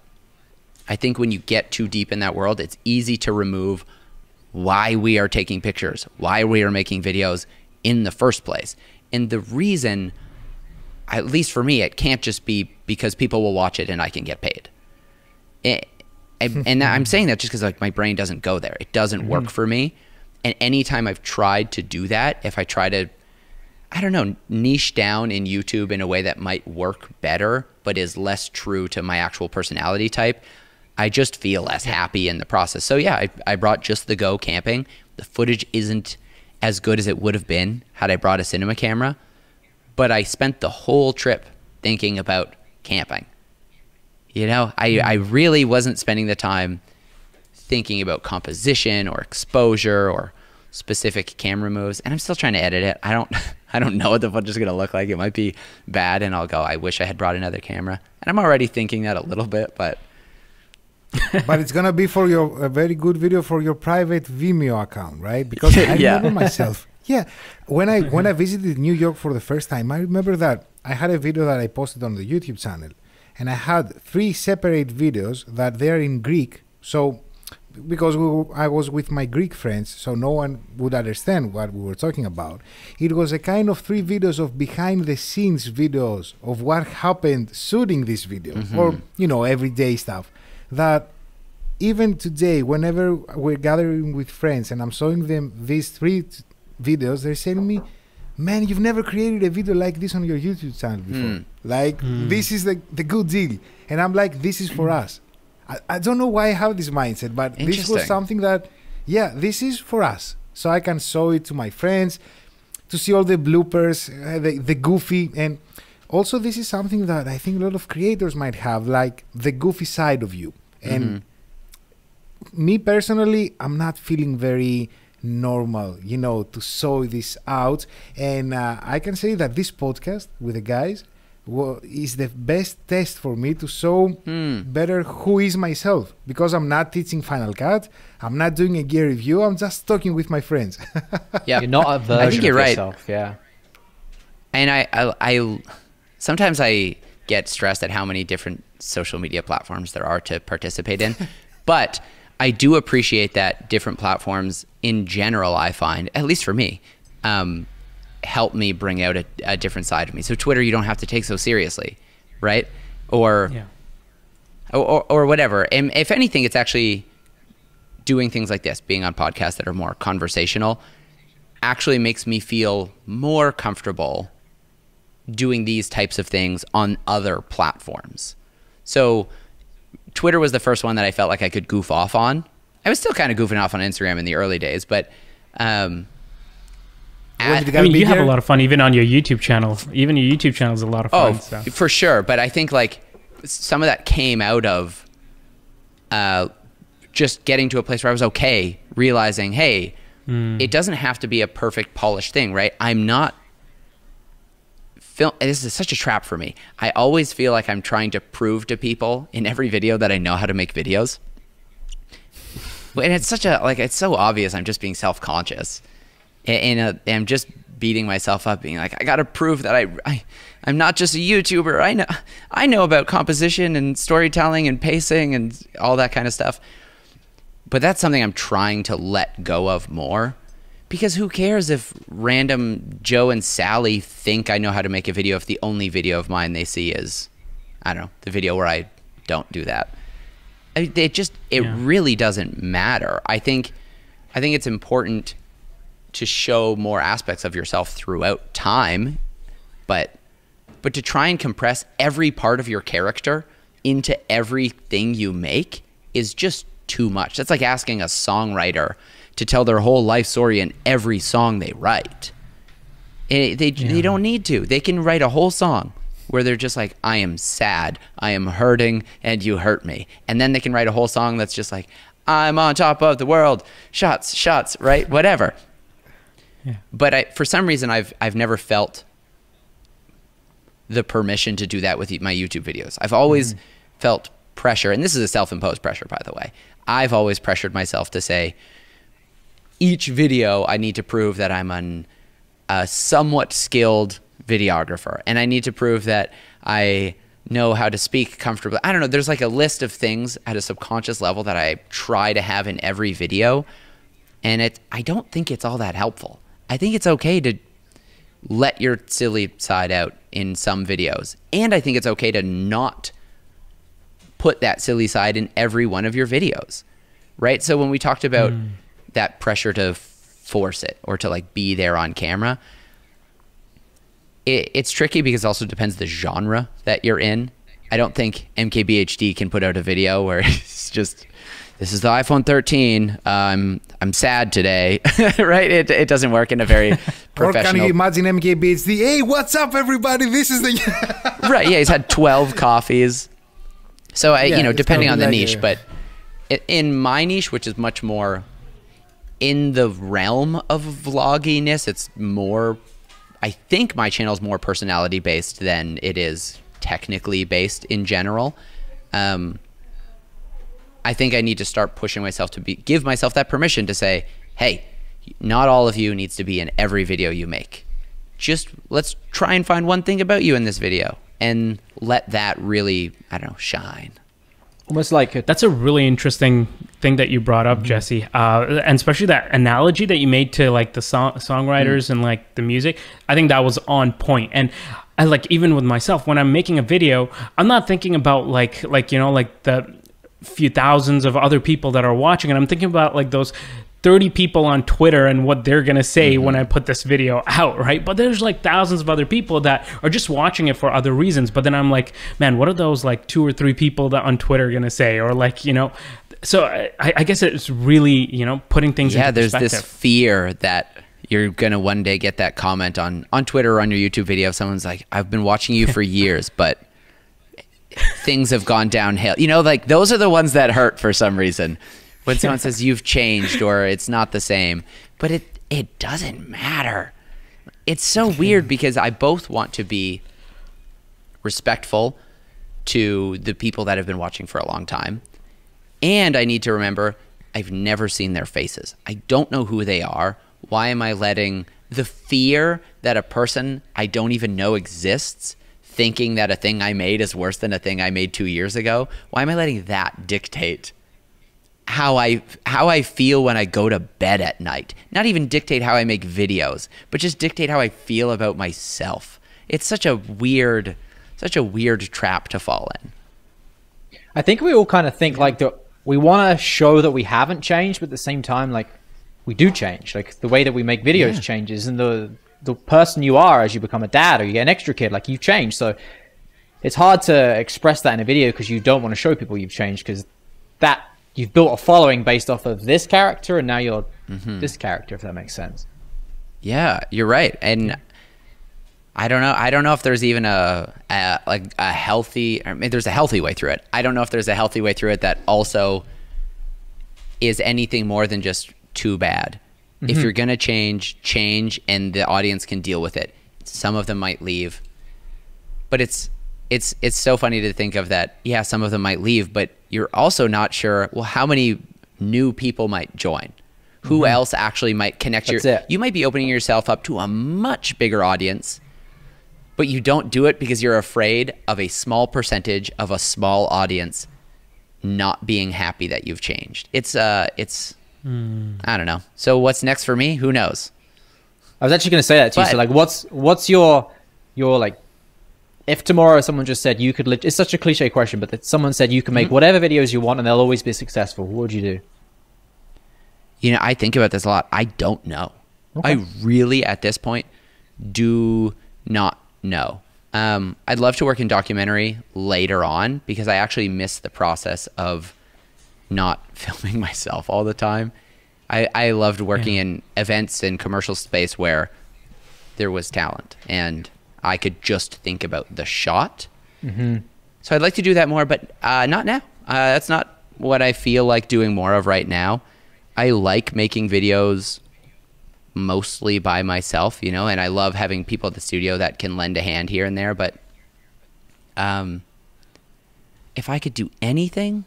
I think when you get too deep in that world, it's easy to remove why we are taking pictures, why we are making videos in the first place. And the reason, at least for me, it can't just be because people will watch it and I can get paid. And I'm saying that just because, like, my brain doesn't go there. It doesn't work for me. And anytime I've tried to do that, if I try to, I don't know, niche down in YouTube in a way that might work better but is less true to my actual personality type, I just feel less happy in the process. So yeah, I brought just the Go camping. The footage isn't as good as it would have been had I brought a cinema camera, but I spent the whole trip thinking about camping. You know, I really wasn't spending the time thinking about composition or exposure or specific camera moves, and I'm still trying to edit it. I don't know what the footage is going to look like. It might be bad, and I'll go, I wish I had brought another camera. And I'm already thinking that a little bit, but but it's gonna be for a very good video for your private Vimeo account, right? Because I remember myself. Yeah, when I visited New York for the first time, I remember that I had a video that I posted on the YouTube channel, and I had 3 separate videos that they are in Greek. So because I was with my Greek friends, so no one would understand what we were talking about. It was a kind of 3 videos of behind the scenes videos of what happened shooting this video, or, you know, everyday stuff. That even today, whenever we're gathering with friends and I'm showing them these 3 videos, they're saying to me, man, you've never created a video like this on your YouTube channel before. This is the good deal. And I'm like, this is for us. I don't know why I have this mindset, but this was something that, yeah, this is for us. So I can show it to my friends, to see all the bloopers, the goofy. And also, this is something that I think a lot of creators might have, like the goofy side of you. And me personally, I'm not feeling very normal, you know, to show this out. And I can say that this podcast with the guys is the best test for me to show better who is myself, because I'm not teaching Final Cut, I'm not doing a gear review, I'm just talking with my friends. Yeah, you're not a version I think you're of right. yourself. Yeah, and I sometimes I get stressed at how many different social media platforms there are to participate in, but I do appreciate that different platforms in general, I find, at least for me, help me bring out a different side of me. So Twitter, you don't have to take so seriously, right? Or whatever. And if anything, it's actually doing things like this, being on podcasts that are more conversational, actually makes me feel more comfortable doing these types of things on other platforms. So Twitter was the first one that I felt like I could goof off on. I was still kind of goofing off on Instagram in the early days, but I mean, you have a lot of fun even on your YouTube channel. Even your YouTube channel is a lot of fun. Oh, for sure. But I think, like, some of that came out of just getting to a place where I was okay, realizing, hey, it doesn't have to be a perfect, polished thing, right? I'm not this is such a trap for me. I always feel like I'm trying to prove to people in every video that I know how to make videos. And it's such a, like, it's so obvious I'm just being self-conscious. And I'm just beating myself up, being like, I got to prove that I'm not just a YouTuber. I know about composition and storytelling and pacing and all that kind of stuff. But that's something I'm trying to let go of more. Because who cares if random Joe and Sally think I know how to make a video if the only video of mine they see is, I don't know, the video where I don't do that. It really doesn't matter. I think it's important to show more aspects of yourself throughout time, but to try and compress every part of your character into everything you make is just too much. That's like asking a songwriter to tell their whole life story in every song they write. They don't need to. They can write a whole song where they're just like, I am sad, I am hurting, and you hurt me. And then they can write a whole song that's just like, I'm on top of the world. Shots, right? Whatever. Yeah. But for some reason, I've never felt the permission to do that with my YouTube videos. I've always felt pressure, and this is a self-imposed pressure, by the way. I've always pressured myself to say, each video I need to prove that I'm a somewhat skilled videographer, and I need to prove that I know how to speak comfortably. I don't know, there's like a list of things at a subconscious level that I try to have in every video, and I don't think it's all that helpful. I think it's okay to let your silly side out in some videos, and I think it's okay to not put that silly side in every one of your videos, right? So when we talked about that pressure to force it or to like be there on camera, it's tricky because it also depends the genre that you're in. I don't think MKBHD can put out a video where it's just, this is the iPhone 13. I'm sad today, right? It doesn't work in a very professional. Or can you imagine MKBHD? Hey, what's up, everybody? This is the right. Yeah, he's had 12 coffees. So you know, depending on the niche, but in my niche, which is much more in the realm of vlogginess, it's more. I think my channel is more personality based than it is technically based in general. I think I need to start pushing myself to give myself that permission to say, hey, not all of you needs to be in every video you make. Just let's try and find one thing about you in this video and let that really, I don't know, shine. Almost like that's a really interesting thing that you brought up, Jesse, and especially that analogy that you made to like the songwriters and like the music. I think that was on point. And I like, even with myself, when I'm making a video, I'm not thinking about like you know, like the few thousands of other people that are watching, and I'm thinking about like those 30 people on Twitter and what they're gonna say when I put this video out, right? But there's like thousands of other people that are just watching it for other reasons. But then I'm like, man, what are those like 2 or 3 people that on Twitter are gonna say? Or like, you know, so I guess it's really, you know, putting things into there's perspective. this fear that you're gonna one day get that comment on Twitter or on your YouTube video. Someone's like, I've been watching you for years, but things have gone downhill. You know, like those are the ones that hurt for some reason. When someone says you've changed or it's not the same, but it doesn't matter. It's so weird because I both want to be respectful to the people that have been watching for a long time, and I need to remember I've never seen their faces. I don't know who they are. Why am I letting the fear that a person I don't even know exists, thinking that a thing I made is worse than a thing I made 2 years ago, why am I letting that dictate how I feel when I go to bed at night? Not even dictate how I make videos, but just dictate how I feel about myself. It's such a weird trap to fall in. I think we all kind of think like that we want to show that we haven't changed, but at the same time, like we do change. Like the way that we make videos changes, and the person you are as you become a dad or you get an extra kid, like you've changed. So it's hard to express that in a video because you don't want to show people you've changed, because that you've built a following based off of this character, and now you're this character, if that makes sense. Yeah, you're right. And I don't know if there's even a healthy, I mean, there's a healthy way through it. I don't know if there's a healthy way through it that also is anything more than just too bad. If you're going to change, and the audience can deal with it. Some of them might leave, but it's so funny to think of that. Yeah, some of them might leave, but you're also not sure, well, how many new people might join? Who else actually might connect? You might be opening yourself up to a much bigger audience, but you don't do it because you're afraid of a small percentage of a small audience not being happy that you've changed. It's I don't know. So what's next for me? Who knows? I was actually going to say that to you. So like, what's your like, if tomorrow someone just said you could, it's such a cliche question, but that someone said you can make whatever videos you want and they'll always be successful, what would you do? You know, I think about this a lot. I don't know. Okay. I really, at this point, do not know. I'd love to work in documentary later on because I actually miss the process of not filming myself all the time. I loved working in events and commercial space where there was talent and I could just think about the shot. So I'd like to do that more, but not now. That's not what I feel like doing more of right now. I like making videos mostly by myself, you know, and I love having people at the studio that can lend a hand here and there. But if I could do anything,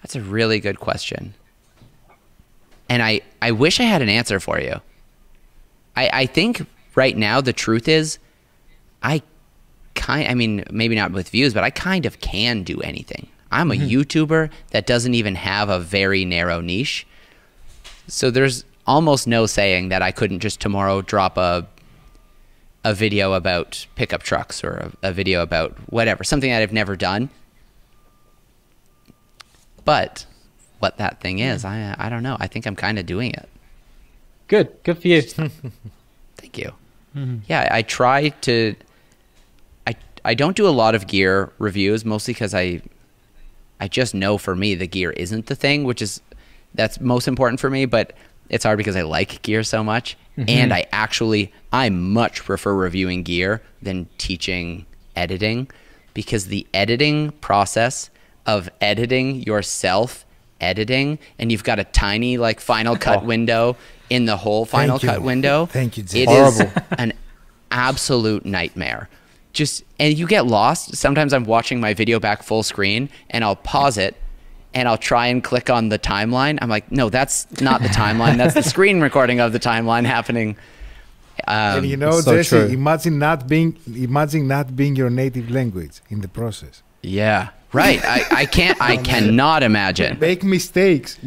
that's a really good question. And I wish I had an answer for you. I think right now the truth is I mean, maybe not with views, but I kind of can do anything. I'm a YouTuber that doesn't even have a very narrow niche. So there's almost no saying that I couldn't just tomorrow drop a video about pickup trucks or a video about whatever, something that I've never done. But what that thing is, I don't know. I think I'm kind of doing it. Good for you. Thank you. Yeah, I try to... I don't do a lot of gear reviews, mostly because I just know for me the gear isn't the thing, that's most important for me, but it's hard because I like gear so much. And I much prefer reviewing gear than teaching editing, because the editing process of editing yourself, and you've got a tiny like Final Cut window in the whole Final Cut window. Thank you, Jim. It is an absolute nightmare. And you get lost. Sometimes I'm watching my video back full screen and I'll pause it and I'll try and click on the timeline. I'm like, no, that's not the timeline. That's the screen recording of the timeline happening. And you know, so Jesse, true. imagine not being your native language in the process. Yeah, right. I cannot imagine. Make mistakes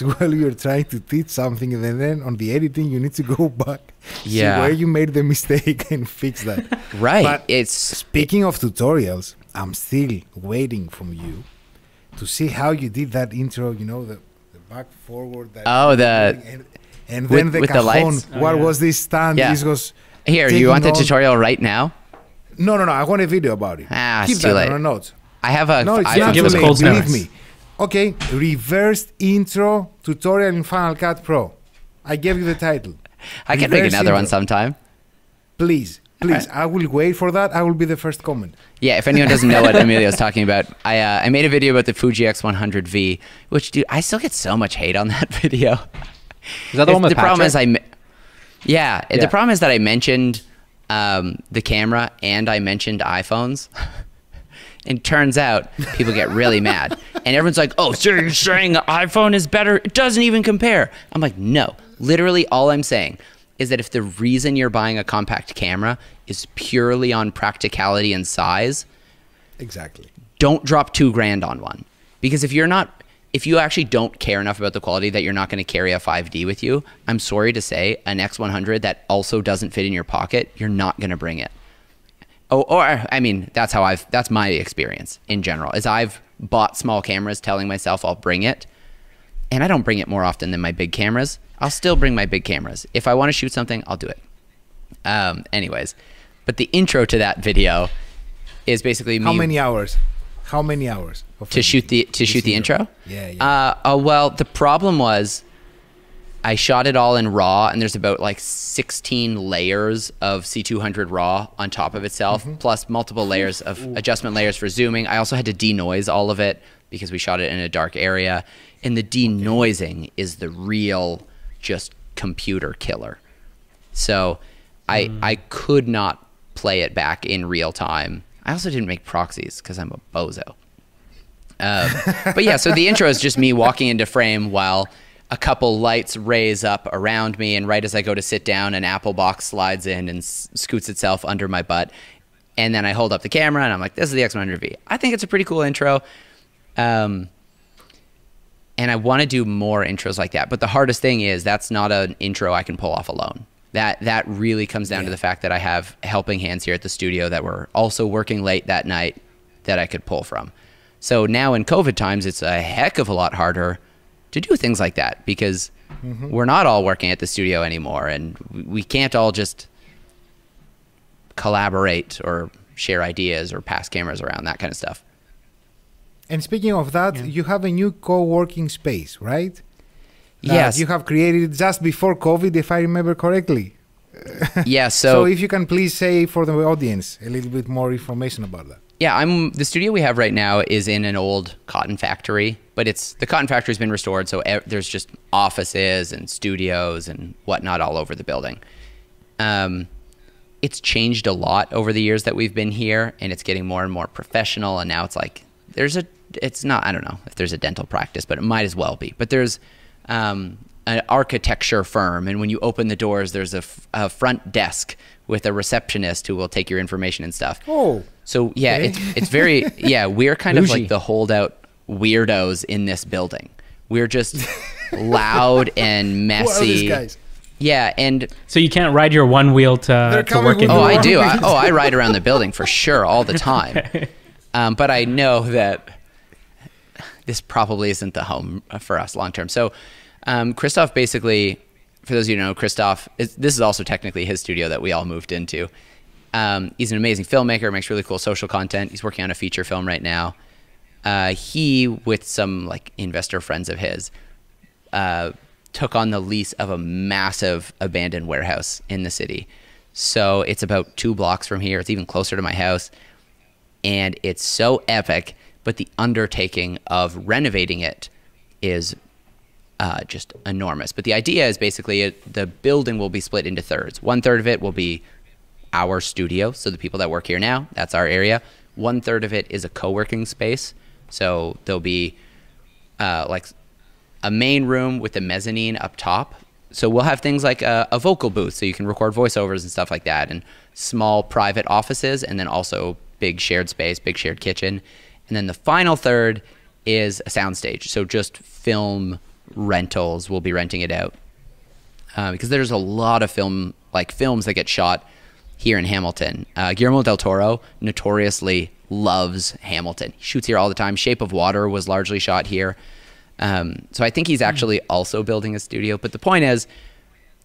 while you're trying to teach something, and then on the editing you need to go back, see where you made the mistake and fix that. Right. But speaking of tutorials, I'm still waiting from you to see how you did that intro, you know, the back forward. And then the with cajon. the lights? What was this stand? Yeah. This was Here, you want the tutorial right now? No. I want a video about it. It's Keep too that late. on our notes. I have a No, it's iPhone. not Give too us late, cold believe notes. me. Okay, reversed intro tutorial in Final Cut Pro. I gave you the title. I can make Reverse another one intro. sometime. Please, I will wait for that. I will be the first comment. Yeah, if anyone doesn't know what Emilio's talking about, I made a video about the Fuji X100V, which, dude, I still get so much hate on that video. Is that the one with The problem is Patrick? the problem is that I mentioned the camera and I mentioned iPhones. And turns out people get really mad. And everyone's like, oh, so you're saying the iPhone is better? It doesn't even compare. I'm like, no. Literally all I'm saying is that if the reason you're buying a compact camera is purely on practicality and size, Exactly. don't drop $2,000 on one. Because if you actually don't care enough about the quality that you're not going to carry a 5D with you, I'm sorry to say, an X100 that also doesn't fit in your pocket, you're not going to bring it. Or I mean, that's my experience in general, is I've bought small cameras telling myself I'll bring it, and I don't bring it more often than my big cameras. I'll still bring my big cameras. If I want to shoot something, I'll do it. Anyways, but the intro to that video is basically me. How many hours? To shoot the intro? Yeah. Well, the problem was I shot it all in RAW, and there's about like 16 layers of C200 RAW on top of itself, plus multiple layers of adjustment layers for zooming. I also had to denoise all of it because we shot it in a dark area. And the denoising is the real just computer killer. So I could not play it back in real time. I also didn't make proxies because I'm a bozo. But yeah, so the intro is just me walking into frame while a couple lights raise up around me, and right as I go to sit down, an Apple box slides in and scoots itself under my butt. And then I hold up the camera and I'm like, this is the X100V. I think it's a pretty cool intro. And I want to do more intros like that. But the hardest thing is that's not an intro I can pull off alone. That really comes down to the fact that I have helping hands here at the studio that were also working late that night that I could pull from. So now in COVID times, it's a heck of a lot harder to do things like that because we're not all working at the studio anymore, and we can't all just collaborate or share ideas or pass cameras around, that kind of stuff. And speaking of that, you have a new co-working space, right? Yes. You have created just before COVID, if I remember correctly. Yeah, So if you can please say for the audience a little bit more information about that. Yeah, the studio we have right now is in an old cotton factory, but the cotton factory's been restored, so there's just offices and studios and whatnot all over the building. It's changed a lot over the years that we've been here, and it's getting more and more professional, and now it's like it's not, I don't know if there's a dental practice, but it might as well be. But there's an architecture firm, and when you open the doors, there's a front desk with a receptionist who will take your information and stuff. Oh. So yeah, Okay. it's very, yeah, we're kind of Bougie. like the holdout weirdos in this building. We're just loud and Who are messy. these guys? Yeah, and So you can't ride your one wheel to coming work with in. the oh, I wrong do. wheels. I ride around the building for sure all the time. But I know that this probably isn't the home for us long term. So Christoph basically, for those of you who know, Christoph, this is also technically his studio that we all moved into. He's an amazing filmmaker, makes really cool social content. He's working on a feature film right now. He, with some like investor friends of his, took on the lease of a massive abandoned warehouse in the city. So it's about 2 blocks from here. It's even closer to my house. And it's so epic, but the undertaking of renovating it is just enormous. But the idea is basically the building will be split into thirds. 1/3 of it will be our studio, so the people that work here now, that's our area. 1/3 of it is a co-working space. So there'll be like a main room with a mezzanine up top. So we'll have things like a vocal booth, so you can record voiceovers and stuff like that, and small private offices, and then also big shared space, big shared kitchen. And then the final third is a soundstage. So just film rentals, we'll be renting it out. Because there's a lot of films that get shot here in Hamilton. Guillermo del Toro notoriously loves Hamilton. He shoots here all the time. Shape of Water was largely shot here. So I think he's actually also building a studio. But the point is,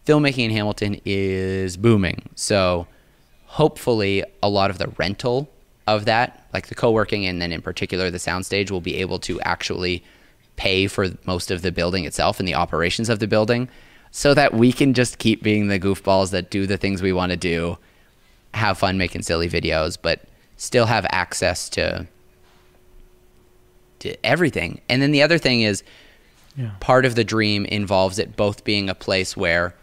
filmmaking in Hamilton is booming. So hopefully a lot of the rental of that, like the co-working and then in particular the soundstage, will be able to actually pay for most of the building itself and the operations of the building, so that we can just keep being the goofballs that do the things we want to do, have fun making silly videos, but still have access to everything. And then the other thing is, part of the dream involves it both being a place where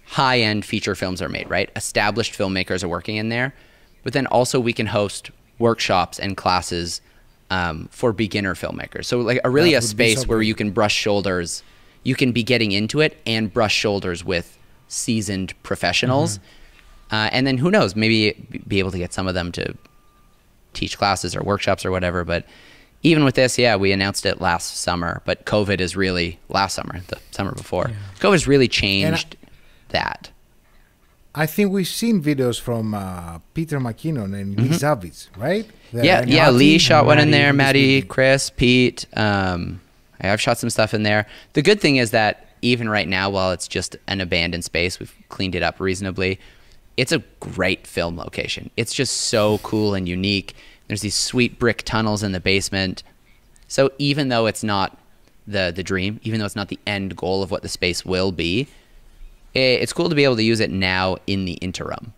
high-end feature films are made, right? Established filmmakers are working in there, but then also we can host workshops and classes for beginner filmmakers. So like really a space where you can brush shoulders, you can be getting into it and brush shoulders with seasoned professionals. And then who knows, maybe be able to get some of them to teach classes or workshops or whatever. But even with this, yeah, we announced it last summer, but COVID is really, last summer, the summer before, COVID has really changed that. I think we've seen videos from Peter McKinnon and Lee Zavitz, right? Yeah, Lee shot one in there, Maddie, Maddie, Chris, Pete. I've shot some stuff in there. The good thing is that even right now, while it's just an abandoned space, we've cleaned it up reasonably. It's a great film location. It's just so cool and unique. There's these sweet brick tunnels in the basement. So even though it's not the dream, even though it's not the end goal of what the space will be, it's cool to be able to use it now in the interim.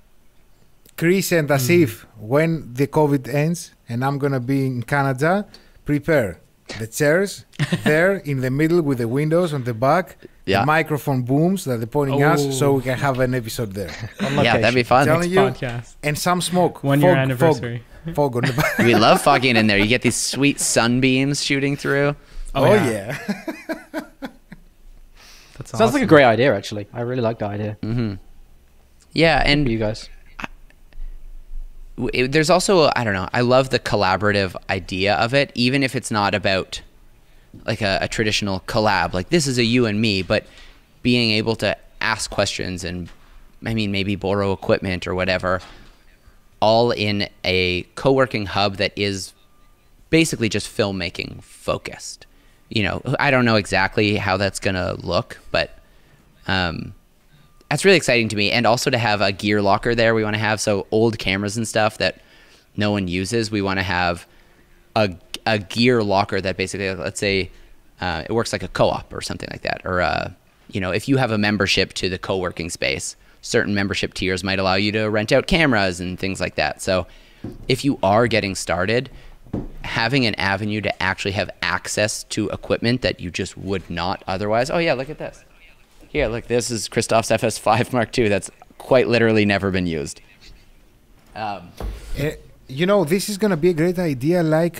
Chris and Tausif, when the COVID ends and I'm going to be in Canada, prepare the chairs there in the middle with the windows on the back, the microphone booms that they're pointing us, so we can have an episode there. Yeah, that'd be fun. Telling you, Podcast. and some smoke. 1 year anniversary. Fog on the back. We love fogging in there. You get these sweet sunbeams shooting through. Oh, yeah. That's Sounds awesome. like a great idea, actually. I really like the idea. Yeah, For and you guys. there's also, I don't know, I love the collaborative idea of it, even if it's not about like a traditional collab, like this is a you and me, but being able to ask questions and, I mean, maybe borrow equipment or whatever, all in a co-working hub that is basically just filmmaking focused. You know, I don't know exactly how that's going to look, but that's really exciting to me. And also to have a gear locker there we want to have. So old cameras and stuff that no one uses, we want to have a gear locker that basically, let's say, it works like a co-op or something like that. Or, you know, if you have a membership to the co-working space, certain membership tiers might allow you to rent out cameras and things like that. So if you are getting started, having an avenue to actually have access to equipment that you just would not otherwise. Oh yeah, look at this. Here, look, this is Christoph's FS5 Mark II. That's quite literally never been used. You know, this is going to be a great idea. Like,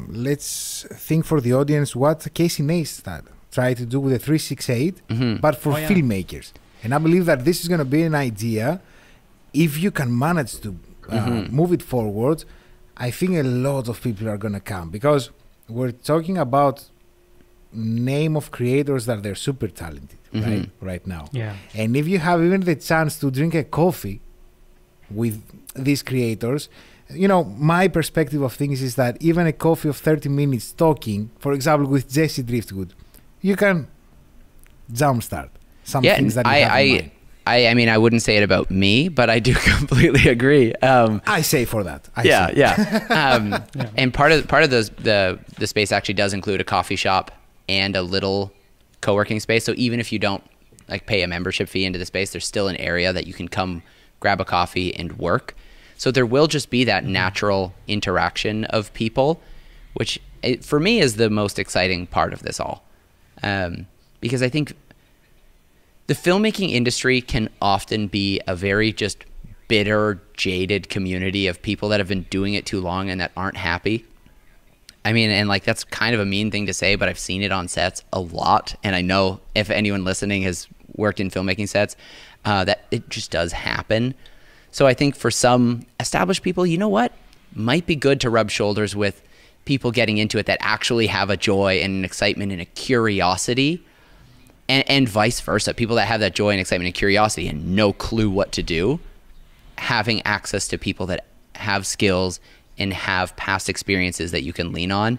let's think for the audience what Casey Neistat tried to do with the 368, but for filmmakers. And I believe that this is going to be an idea. If you can manage to move it forward, I think a lot of people are going to come, because we're talking about name of creators that they're super talented right now. Yeah. And if you have even the chance to drink a coffee with these creators, you know, my perspective of things is that even a coffee of 30 minutes talking, for example, with Jesse Driftwood, you can jumpstart some things that you have in mind. I mean, I wouldn't say it about me, but I do completely agree. I say for that. And part of the space actually does include a coffee shop and a little co-working space. So even if you don't like pay a membership fee into the space, there's still an area that you can come grab a coffee and work. So there will just be that natural interaction of people, which for me is the most exciting part of this all. Because I think the filmmaking industry can often be a very just bitter, jaded community of people that have been doing it too long and that aren't happy. I mean, and like that's kind of a mean thing to say, but I've seen it on sets a lot. And I know if anyone listening has worked in filmmaking sets, that it just does happen. So I think for some established people, you know what? Might be good to rub shoulders with people getting into it that actually have a joy and an excitement and a curiosity. And vice versa, people that have that joy and excitement and curiosity and no clue what to do, having access to people that have skills and have past experiences that you can lean on.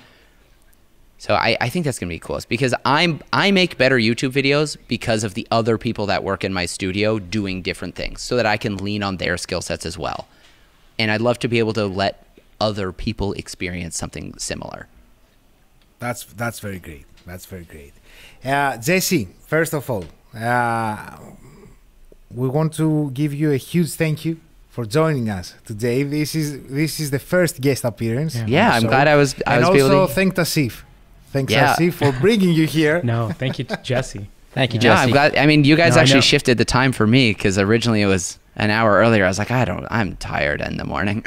So I think that's going to be cool, because I make better YouTube videos because of the other people that work in my studio doing different things, so that I can lean on their skill sets as well. And I'd love to be able to let other people experience something similar. That's very great. That's very great. Jesse, first of all, we want to give you a huge thank you for joining us today. This is the first guest appearance. Yeah, I'm glad I was. And also thank Tausif. Thanks, Tausif, for bringing you here. No, thank you to Jesse. Thank you, Yeah, Jesse. I'm glad. I mean, you guys actually shifted the time for me, because originally it was an hour earlier. I was like, I'm tired in the morning.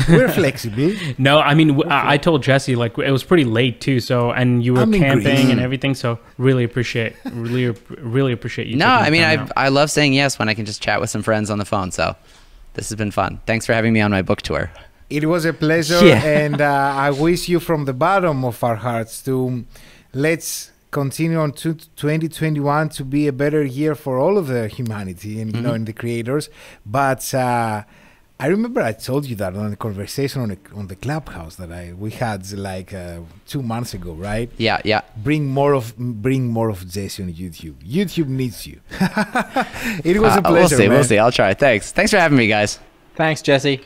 We're flexible. No, I mean, I told Jesse, like, it was pretty late too. So, and you were camping and everything. So really appreciate you. No, I mean, I love saying yes when I can just chat with some friends on the phone. So this has been fun. Thanks for having me on my book tour. It was a pleasure. Yeah. And I wish you from the bottom of our hearts to let's continue on to 2021 to be a better year for all of the humanity and, you know, and the creators. But, I remember I told you that on a conversation on the Clubhouse that we had like 2 months ago, right? Yeah. Bring more of Jesse on YouTube. YouTube needs you. It was a pleasure. We'll see. I'll try. Thanks for having me, guys. Thanks, Jesse.